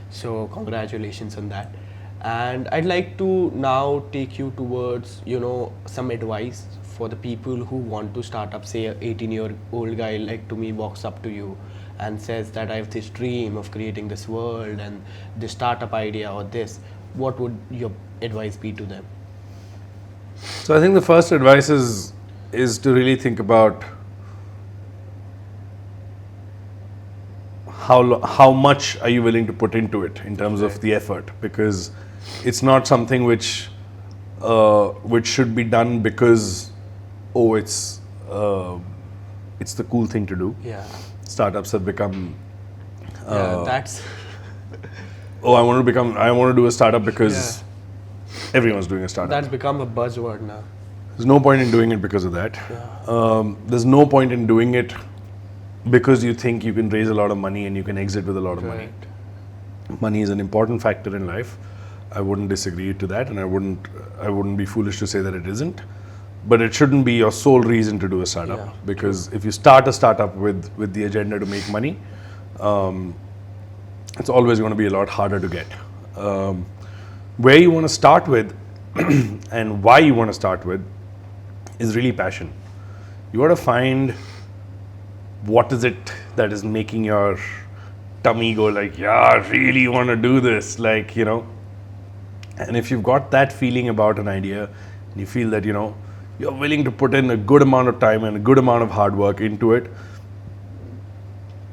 So congratulations on that. And I'd like to now take you towards, some advice for the people who want to start up. Say, an 18-year-old guy like to me walks up to you and says that I have this dream of creating this world and this startup idea or this. What would your advice be to them? So I think the first advice is to really think about how much are you willing to put into it in terms of the effort, because it's not something which should be done because it's the cool thing to do. Yeah. Startups have become That's I want to do a startup because everyone's doing a startup. that's become a buzzword now. There's no point in doing it because of that. There's no point in doing it because you think you can raise a lot of money and you can exit with a lot of money. Money is an important factor in life, I wouldn't disagree to that, and I wouldn't be foolish to say that it isn't. But it shouldn't be your sole reason to do a startup, Yeah, because if you start a startup with the agenda to make money, it's always going to be a lot harder to get. Where you want to start with and why you want to start with is really passion. You got to find what is it that is making your tummy go like, yeah, I really want to do this, like, you know. And if you've got that feeling about an idea, and you feel that, you know, you're willing to put in a good amount of time and a good amount of hard work into it,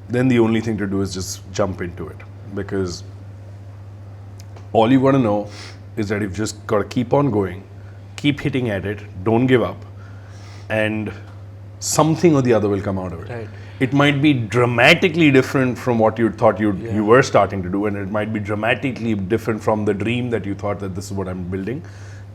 then the only thing to do is just jump into it. Because all you want to know is that you've just got to keep on going, keep hitting at it, don't give up, and something or the other will come out of it. Right. It might be dramatically different from what you thought you were starting to do, and it might be dramatically different from the dream that you thought that this is what I'm building.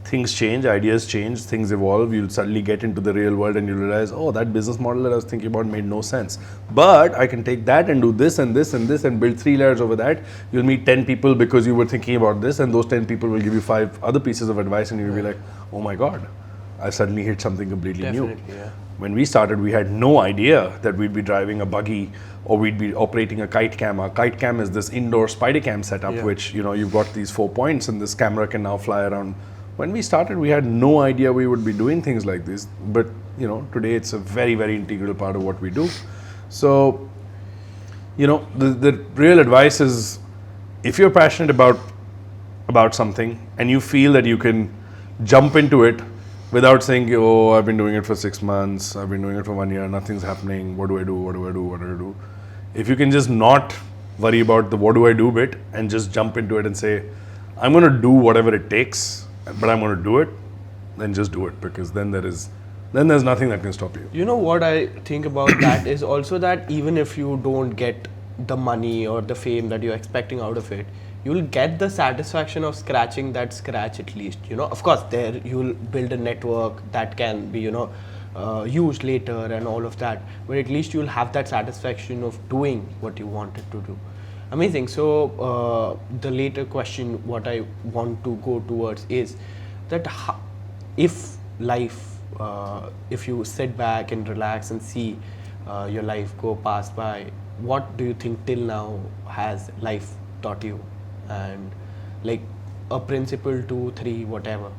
Things change, ideas change, things evolve. You'll suddenly get into the real world and you'll realize, oh, that business model that I was thinking about made no sense. But I can take that and do this and this and this and build 3 layers over that. You'll meet 10 people because you were thinking about this, and those 10 people will give you 5 other pieces of advice, and you'll be like, oh my God, I suddenly hit something completely new. Yeah. When we started, we had no idea that we'd be driving a buggy or we'd be operating a kite cam. A kite cam is this indoor spider cam setup, which, you know, you've got these 4 points and this camera can now fly around. When we started, we had no idea we would be doing things like this, but, you know, today it's a very, very integral part of what we do. So, you know, the real advice is, if you're passionate about something and you feel that you can jump into it without saying, oh, I've been doing it for 6 months, I've been doing it for 1 year, nothing's happening, what do I do, what do I do, what do I do? If you can just not worry about the what do I do bit and just jump into it and say, I'm going to do whatever it takes, but I'm going to do it, then just do it, because then there's nothing that can stop you. You know what I think about that is also that even if you don't get the money or the fame that you're expecting out of it, you'll get the satisfaction of scratching that scratch at least. You know, of course, there you'll build a network that can be, you know, used later and all of that. But at least you'll have that satisfaction of doing what you wanted to do. Amazing. So the later question, what I want to go towards is that if life, if you sit back and relax and see your life go past by, what do you think till now has life taught you? And like a principle, 2, 3, whatever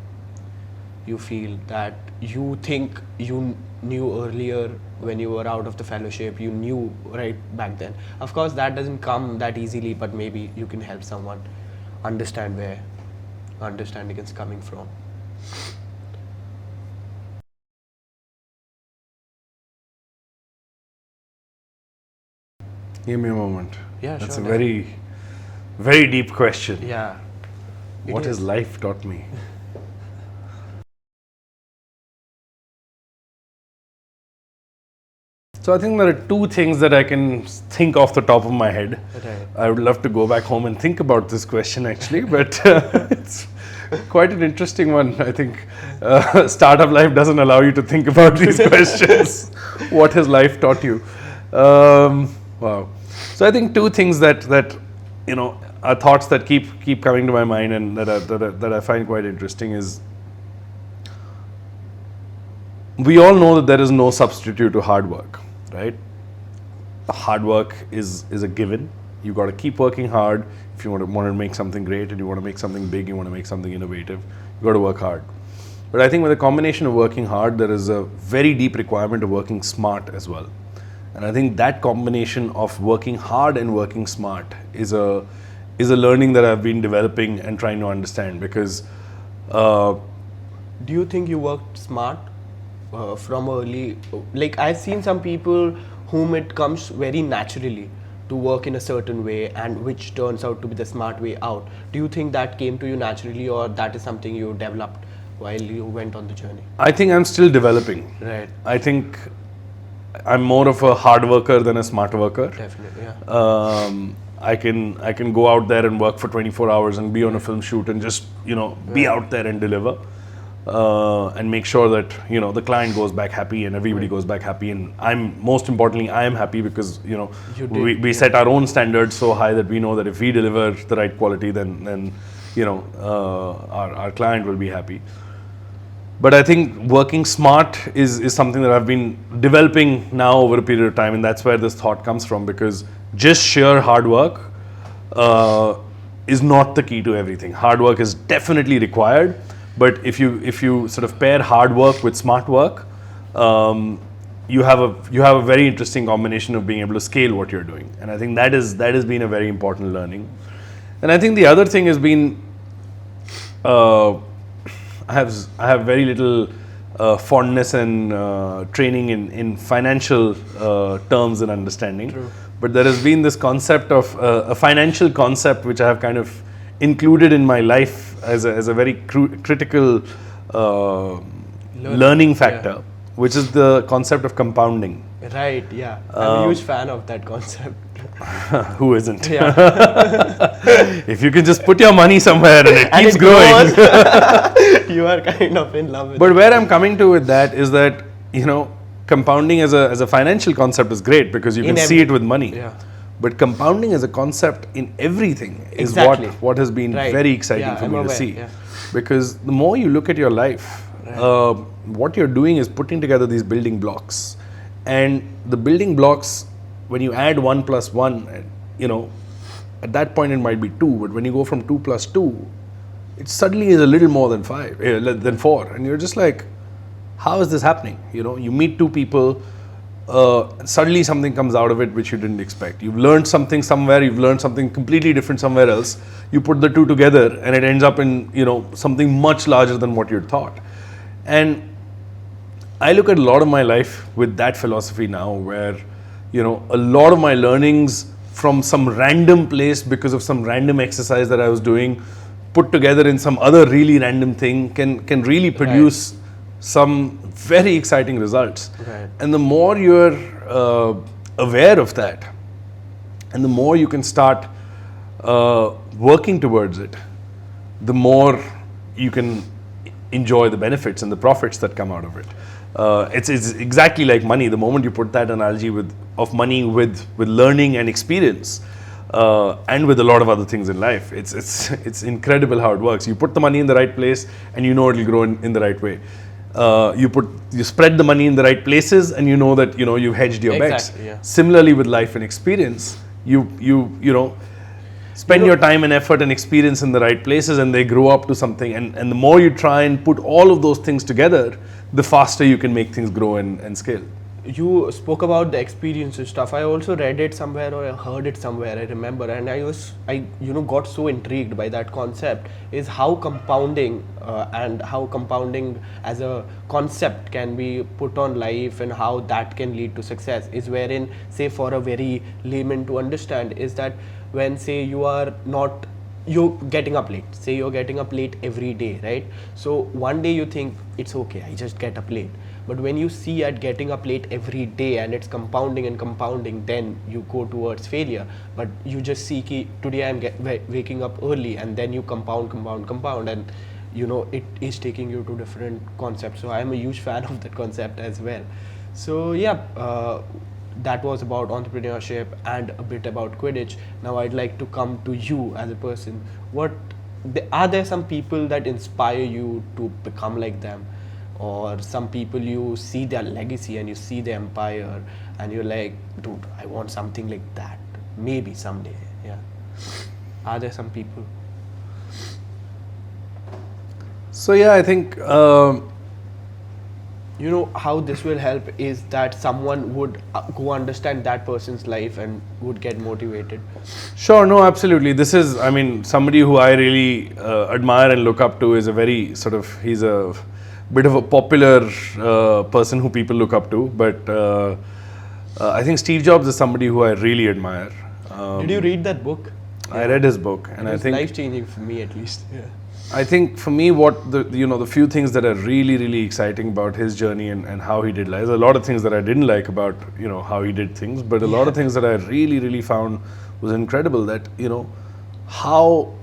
you feel that you think you knew earlier when you were out of the fellowship, you knew right back then. Of course, that doesn't come that easily, but maybe you can help someone understand where understanding is coming from. Give me a moment. Yeah, That's sure, a very, very deep question. Yeah. What has life taught me? So I think there are 2 things that I can think off the top of my head. Right. I would love to go back home and think about this question actually, but it's quite an interesting one. I think startup life doesn't allow you to think about these questions. What has life taught you? Wow. So I think 2 things that you know are thoughts that keep coming to my mind and that I find quite interesting is, we all know that there is no substitute to hard work, right? Hard work is a given. You got to keep working hard if you want to make something great, and you want to make something big, you want to make something innovative. You got to work hard. But I think with a combination of working hard, there is a very deep requirement of working smart as well. And I think that combination of working hard and working smart is a learning that I've been developing and trying to understand, because Do you think you worked smart from early? Like, I've seen some people whom it comes very naturally to work in a certain way, and which turns out to be the smart way out. Do you think that came to you naturally, or that is something you developed while you went on the journey? I think I'm still developing. Right. I think I'm more of a hard worker than a smart worker. Definitely, yeah. I can go out there and work for 24 hours and be on a film shoot and just, you know, be out there and deliver, and make sure that, you know, the client goes back happy and everybody goes back happy, and most importantly I am happy, because, you know, we set our own standards so high that we know that if we deliver the right quality, then our client will be happy. But I think working smart is something that I've been developing now over a period of time, and that's where this thought comes from, because just sheer hard work is not the key to everything. Hard work is definitely required, but if you sort of pair hard work with smart work, you have a very interesting combination of being able to scale what you're doing, and I think that has been a very important learning. And I think the other thing has been I have very little fondness and training in financial terms and understanding. True. But there has been this concept of a financial concept which I have kind of included in my life as a very critical learning factor, which is the concept of compounding. Right, yeah. I'm a huge fan of that concept. Who isn't? Yeah. If you can just put your money somewhere and it keeps growing. You are kind of in love with But it. where I'm coming to with that is that, compounding as a financial concept is great because you can see it with money. Yeah. But compounding as a concept in everything is Exactly. what has been Right. very exciting Yeah, for I'm me to aware, see. yeah. Because the more you look at your life, what you're doing is putting together these building blocks. And the building blocks, when you add 1 plus 1, at that point it might be 2, but when you go from 2 plus 2, it suddenly is a little more than 4. And you're just like, how is this happening? You meet two people, suddenly something comes out of it which you didn't expect. You've learned something somewhere, you've learned something completely different somewhere else. You put the two together and it ends up in, something much larger than what you'd thought. And I look at a lot of my life with that philosophy now, where, a lot of my learnings from some random place because of some random exercise that I was doing, put together in some other really random thing, can really produce some very exciting results. Right. And the more you're aware of that, and the more you can start working towards it, the more you can enjoy the benefits and the profits that come out of it. It's exactly like money. The moment you put that analogy of money with learning and experience, and with a lot of other things in life, it's incredible how it works. You put the money in the right place, and it'll grow in the right way. You spread the money in the right places, and that you've hedged your bets. Exactly, yeah. Similarly with life and experience, you spend your time and effort and experience in the right places, and they grow up to something. And the more you try and put all of those things together, the faster you can make things grow and scale. You spoke about the experiences stuff. I also read it somewhere or I heard it somewhere, I remember, and I got so intrigued by that concept, is how compounding and how compounding as a concept can be put on life and how that can lead to success, is wherein, say, for a very layman to understand, is that when, say, you're getting up late, say you're getting up late every day, right? So one day you think it's okay, I just get up late. But when you see at getting up late every day and it's compounding and compounding, then you go towards failure. But you just see today I'm waking up early, and then you compound, and it is taking you to different concepts. So I'm a huge fan of that concept as well. So that was about entrepreneurship and a bit about Quidditch. Now I'd like to come to you as a person. Are there some people that inspire you to become like them? Or some people you see their legacy and you see their empire and you're like, dude, I want something like that. Maybe someday. Yeah. Are there some people? So I think how this will help is that someone would go understand that person's life and would get motivated. Sure, no, absolutely. This is, somebody who I really admire and look up to is he's a bit of a popular person who people look up to, but I think Steve Jobs is somebody who I really admire. Did you read that book? I read his book, and It was I think life-changing for me, at least. Yeah. I think for me, what the few things that are really, really exciting about his journey and how he did life. There's a lot of things that I didn't like about how he did things, but a lot of things that I really, really found was incredible. That how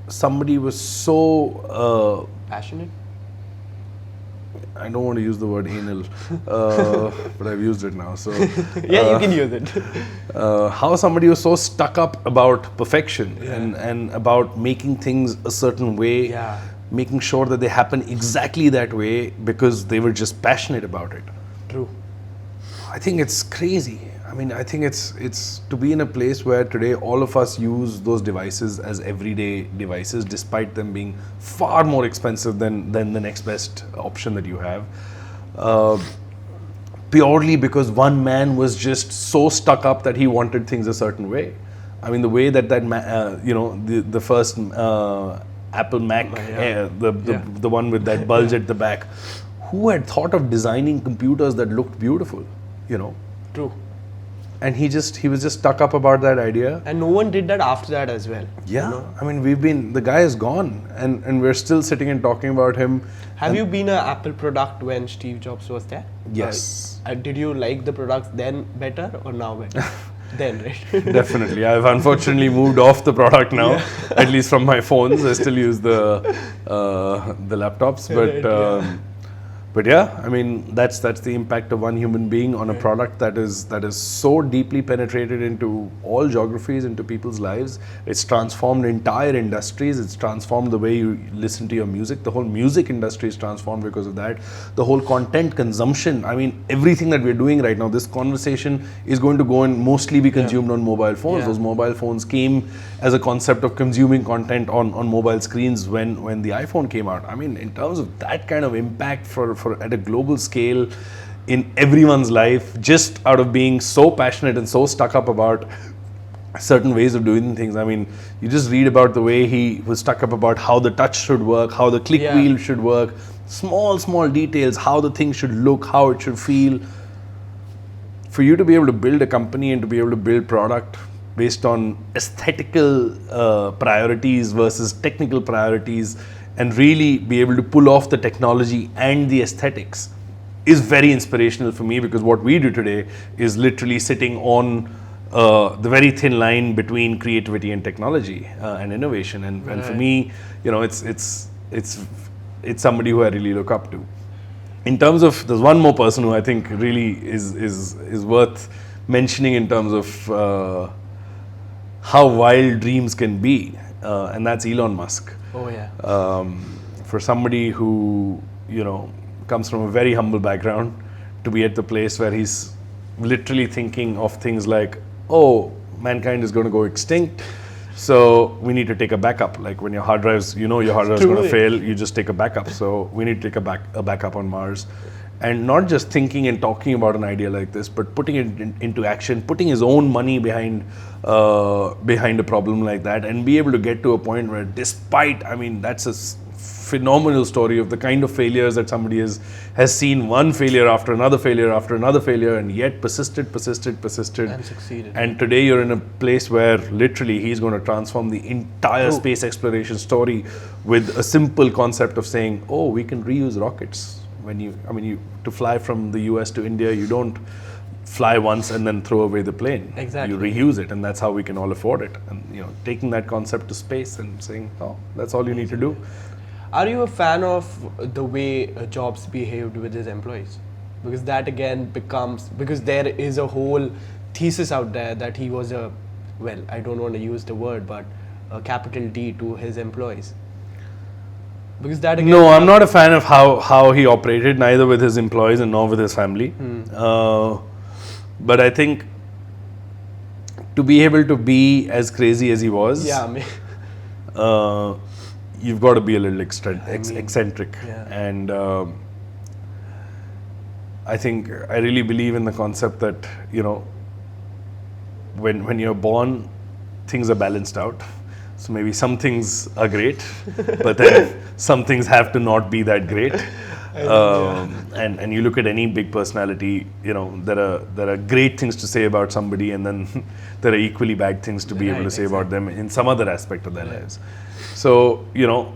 somebody was so Passionate? I don't want to use the word anal, but I've used it now. So Yeah, you can use it. how somebody was so stuck up about perfection and about making things a certain way, Yeah. making sure that they happen exactly that way because they were just passionate about it. True. I think it's crazy. I mean, I think it's to be in a place where today all of us use those devices as everyday devices, despite them being far more expensive than the next best option that you have. Purely because one man was just so stuck up that he wanted things a certain way. I mean, the way that the first Apple Mac, the one with that bulge at the back, who had thought of designing computers that looked beautiful, you know? True. And he was just stuck up about that idea. And no one did that after that as well. Yeah, I mean, the guy is gone, and we're still sitting and talking about him. Have you been an Apple product when Steve Jobs was there? Yes. Did you like the products then better or now better? Then, right? Definitely. I've unfortunately moved off the product now, at least from my phones. I still use the laptops, but yeah, I mean, that's the impact of one human being on a product that is so deeply penetrated into all geographies, into people's lives. It's transformed entire industries. It's transformed the way you listen to your music. The whole music industry is transformed because of that. The whole content consumption. I mean, everything that we're doing right now, this conversation is going to go and mostly be consumed on mobile phones. Those mobile phones came as a concept of consuming content on mobile screens when the iPhone came out. I mean, in terms of that kind of impact for at a global scale in everyone's life, just out of being so passionate and so stuck up about certain ways of doing things. I mean, you just read about the way he was stuck up about how the touch should work, how the click wheel should work, small details, how the thing should look, how it should feel. For you to be able to build a company and to be able to build product based on aesthetical priorities versus technical priorities, and really be able to pull off the technology and the aesthetics is very inspirational for me, because what we do today is literally sitting on the very thin line between creativity and technology and innovation. And for me, you know, it's somebody who I really look up to. In terms of, there's one more person who I think really is worth mentioning in terms of how wild dreams can be, and that's Elon Musk. Oh yeah. For somebody who, you know, comes from a very humble background to be at the place where he's literally thinking of things like, oh, mankind is going to go extinct, so we need to take a backup. Like when your hard drives, you know your hard drive is going to fail, you just take a backup. So we need to take a backup on Mars. And not just thinking and talking about an idea like this, but putting it into action, putting his own money behind a problem like that, and be able to get to a point where, despite, I mean, that's a phenomenal story of the kind of failures that somebody has seen, one failure after another failure after another failure, and yet persisted and succeeded. And today you're in a place where literally he's going to transform the entire space exploration story with a simple concept of saying, oh, we can reuse rockets. To fly from the US to India, you don't fly once and then throw away the plane. Exactly. You reuse it, and that's how we can all afford it. And, you know, taking that concept to space and saying, oh, that's all you need to do. Are you a fan of the way Jobs behaved with his employees? Because that again because there is a whole thesis out there that he was I don't want to use the word, but a capital D to his employees. Because that again, no, I'm not a fan of how he operated, neither with his employees and nor with his family. But I think to be able to be as crazy as he was, you've got to be a little eccentric. Yeah. And I think I really believe in the concept that, you know, when you're born, things are balanced out. So maybe some things are great, but then some things have to not be that great. And you look at any big personality, you know, there are great things to say about somebody, and then there are equally bad things to be able to say about them in some other aspect of their lives. So, you know,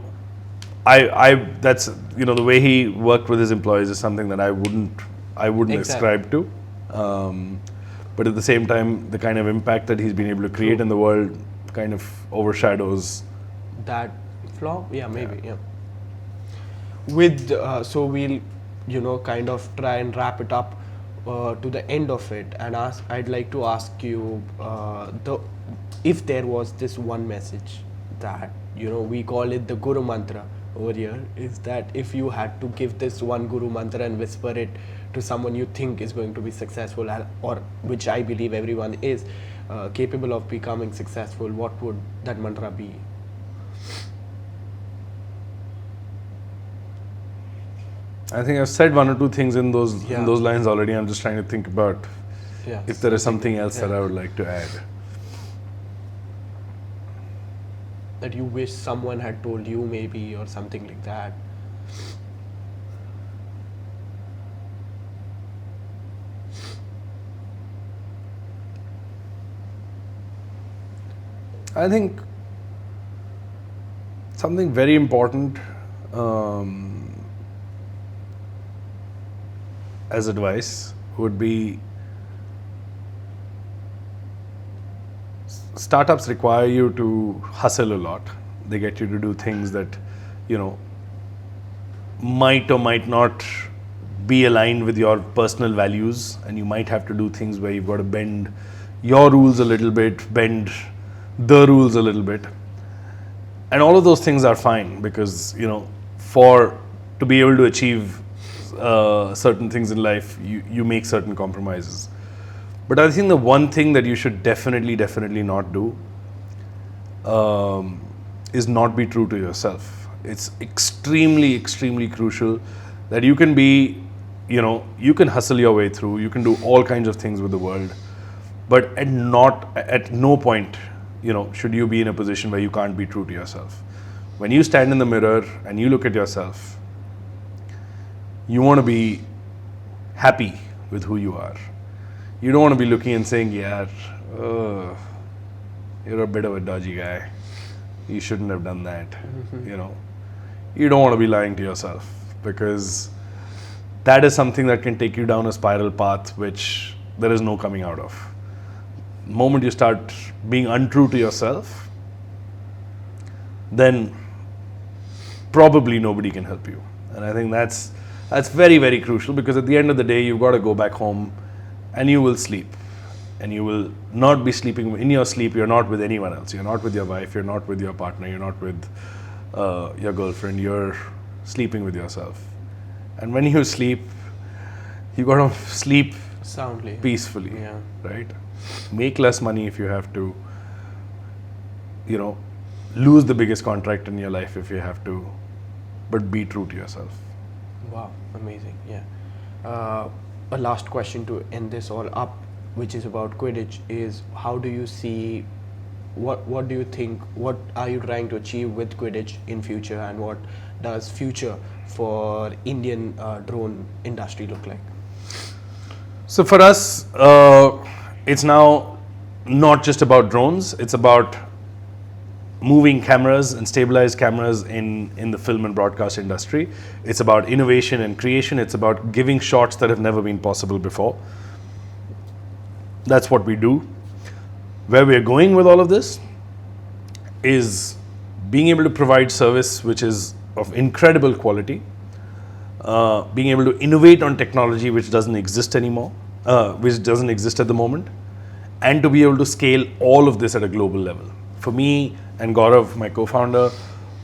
that's, you know, the way he worked with his employees is something that I wouldn't ascribe to. But at the same time, the kind of impact that he's been able to create in the world kind of overshadows that flaw. Yeah, maybe. Yeah. With so we'll kind of try and wrap it up to the end of it, and I'd like to ask you if there was this one message that we call it the Guru Mantra over here, is that if you had to give this one Guru Mantra and whisper it to someone you think is going to be successful, or which I believe everyone is capable of becoming successful, what would that mantra be? I think I've said one or two things in those Yeah. lines already. I'm just trying to think about Yeah. if there is something else that I would like to add. That you wish someone had told you, maybe, or something like that. I think something very important as advice would be startups require you to hustle a lot. They get you to do things that, might or might not be aligned with your personal values, and you might have to do things where you've got to bend your rules a little bit, bend the rules a little bit. And all of those things are fine because, to be able to achieve certain things in life, you make certain compromises. But I think the one thing that you should definitely not do is not be true to yourself. It's extremely crucial that you can be, you can hustle your way through, you can do all kinds of things with the world, but at no point, should you be in a position where you can't be true to yourself. When you stand in the mirror and you look at yourself, you want to be happy with who you are. You don't want to be looking and saying, yeah, you're a bit of a dodgy guy. You shouldn't have done that. You don't want to be lying to yourself, because that is something that can take you down a spiral path which there is no coming out of. The moment you start being untrue to yourself, then probably nobody can help you. And I think that's very crucial, because at the end of the day, you've got to go back home and you will sleep. And you will not be sleeping. In your sleep, you're not with anyone else. You're not with your wife, you're not with your partner, you're not with your girlfriend, you're sleeping with yourself. And when you sleep, you got to sleep Soundly. peacefully, Yeah. right? Make less money if you have to, lose the biggest contract in your life if you have to, but be true to yourself. Wow, amazing. Yeah. A last question to end this all up, which is about Quidditch, is how do you see, what do you think, what are you trying to achieve with Quidditch in future, and what does future for Indian drone industry look like? So for us, it's now not just about drones, it's about moving cameras and stabilized cameras in the film and broadcast industry. It's about innovation and creation. It's about giving shots that have never been possible before. That's what we do. Where we're going with all of this is being able to provide service which is of incredible quality, being able to innovate on technology which doesn't exist anymore, which doesn't exist at the moment, and to be able to scale all of this at a global level. For me and Gaurav, my co-founder,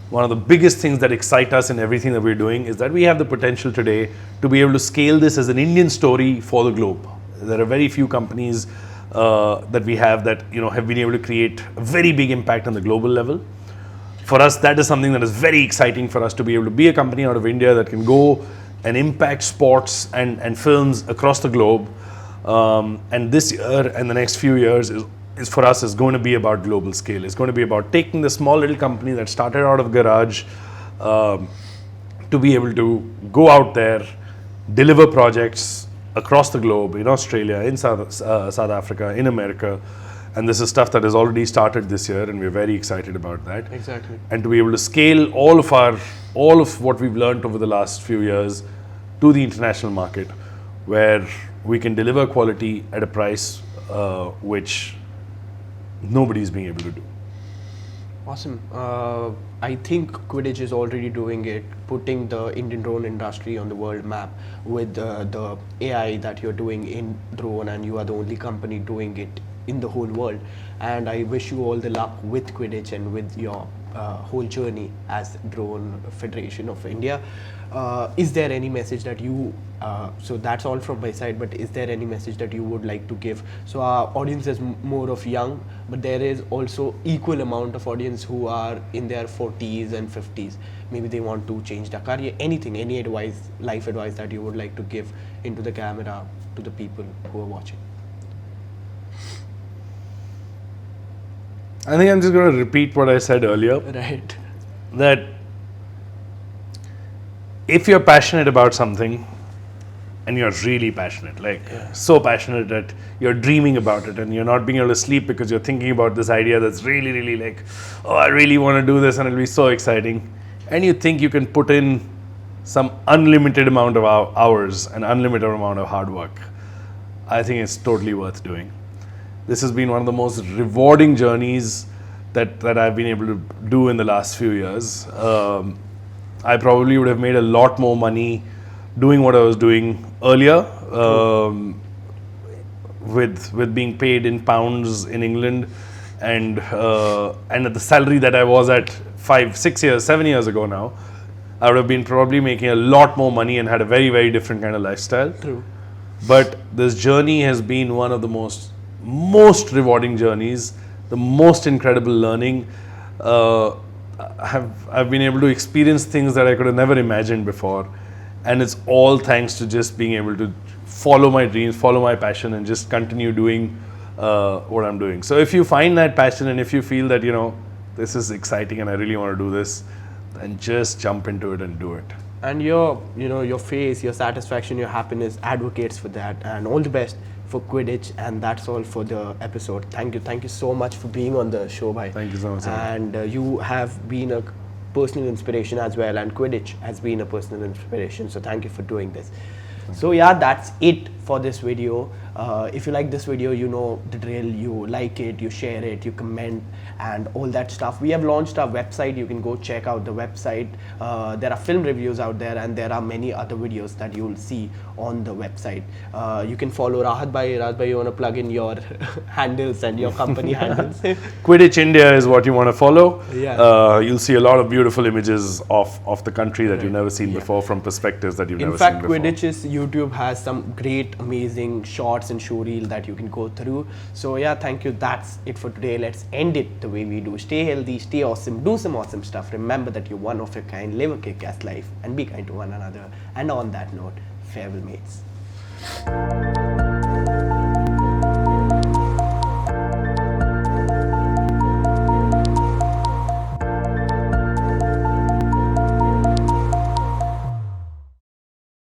one of the biggest things that excite us in everything that we're doing is that we have the potential today to be able to scale this as an Indian story for the globe. There are very few companies that we have that have been able to create a very big impact on the global level. For us, that is something that is very exciting for us, to be able to be a company out of India that can go and impact sports and films across the globe. And this year and the next few years is for us is going to be about global scale. It's going to be about taking the small little company that started out of garage to be able to go out there, deliver projects across the globe, in Australia, in South Africa, in America. And this is stuff that has already started this year, and we're very excited about that. Exactly. And to be able to scale all of what we've learned over the last few years to the international market, where we can deliver quality at a price which nobody's being able to do. Awesome. I think Quidditch is already doing it, putting the Indian drone industry on the world map with the AI that you're doing in drone, and you are the only company doing it in the whole world. And I wish you all the luck with Quidditch and with your whole journey as Drone Federation of India. Is there any message that you so that's all from my side, but is there any message that you would like to give? So our audience is more of young, but there is also equal amount of audience who are in their 40s and 50s. Maybe they want to change their career. Anything, any advice, life advice that you would like to give into the camera to the people who are watching? I think I'm just going to repeat what I said earlier. Right. That if you're passionate about something, and you're really passionate, like so passionate that you're dreaming about it and you're not being able to sleep because you're thinking about this idea that's really, really like, oh, I really want to do this and it'll be so exciting. And you think you can put in some unlimited amount of hours and unlimited amount of hard work. I think it's totally worth doing. This has been one of the most rewarding journeys that I've been able to do in the last few years. I probably would have made a lot more money doing what I was doing earlier, with being paid in pounds in England, and at the salary that I was at 5, 6 years, 7 years ago now, I would have been probably making a lot more money and had a very, very different kind of lifestyle. True. But this journey has been one of the most rewarding journeys, the most incredible learning. I've been able to experience things that I could have never imagined before. And it's all thanks to just being able to follow my dreams, follow my passion, and just continue doing what I'm doing. So if you find that passion and if you feel that, this is exciting and I really want to do this, then just jump into it and do it. And your face, your satisfaction, your happiness advocates for that. And all the best for Quidditch. And that's all for the episode. Thank you so much for being on the show, bhai. Thank you so much. And you have been a personal inspiration as well, and Quidditch has been a personal inspiration, so thank you for doing this. So yeah, that's it for this video. If you like this video, you know the drill. You like it, you share it, you comment, and all that stuff. We have launched our website. You can go check out the website. There are film reviews out there, and there are many other videos that you'll see on the website. You can follow Rahat bhai. Rahat bhai, you want to plug in your handles and your company handles? Quidditch India is what you want to follow. Yeah. You'll see a lot of beautiful images of the country that you've never seen before, from perspectives that you've never seen before. In fact, Quidich's YouTube has some great, amazing shots and showreel that you can go through. So yeah, thank you. That's it for today. Let's end it the way we do. Stay healthy, stay awesome, do some awesome stuff. Remember that you're one of a kind, live a kick-ass life, and be kind to one another. And on that note, farewell, mates.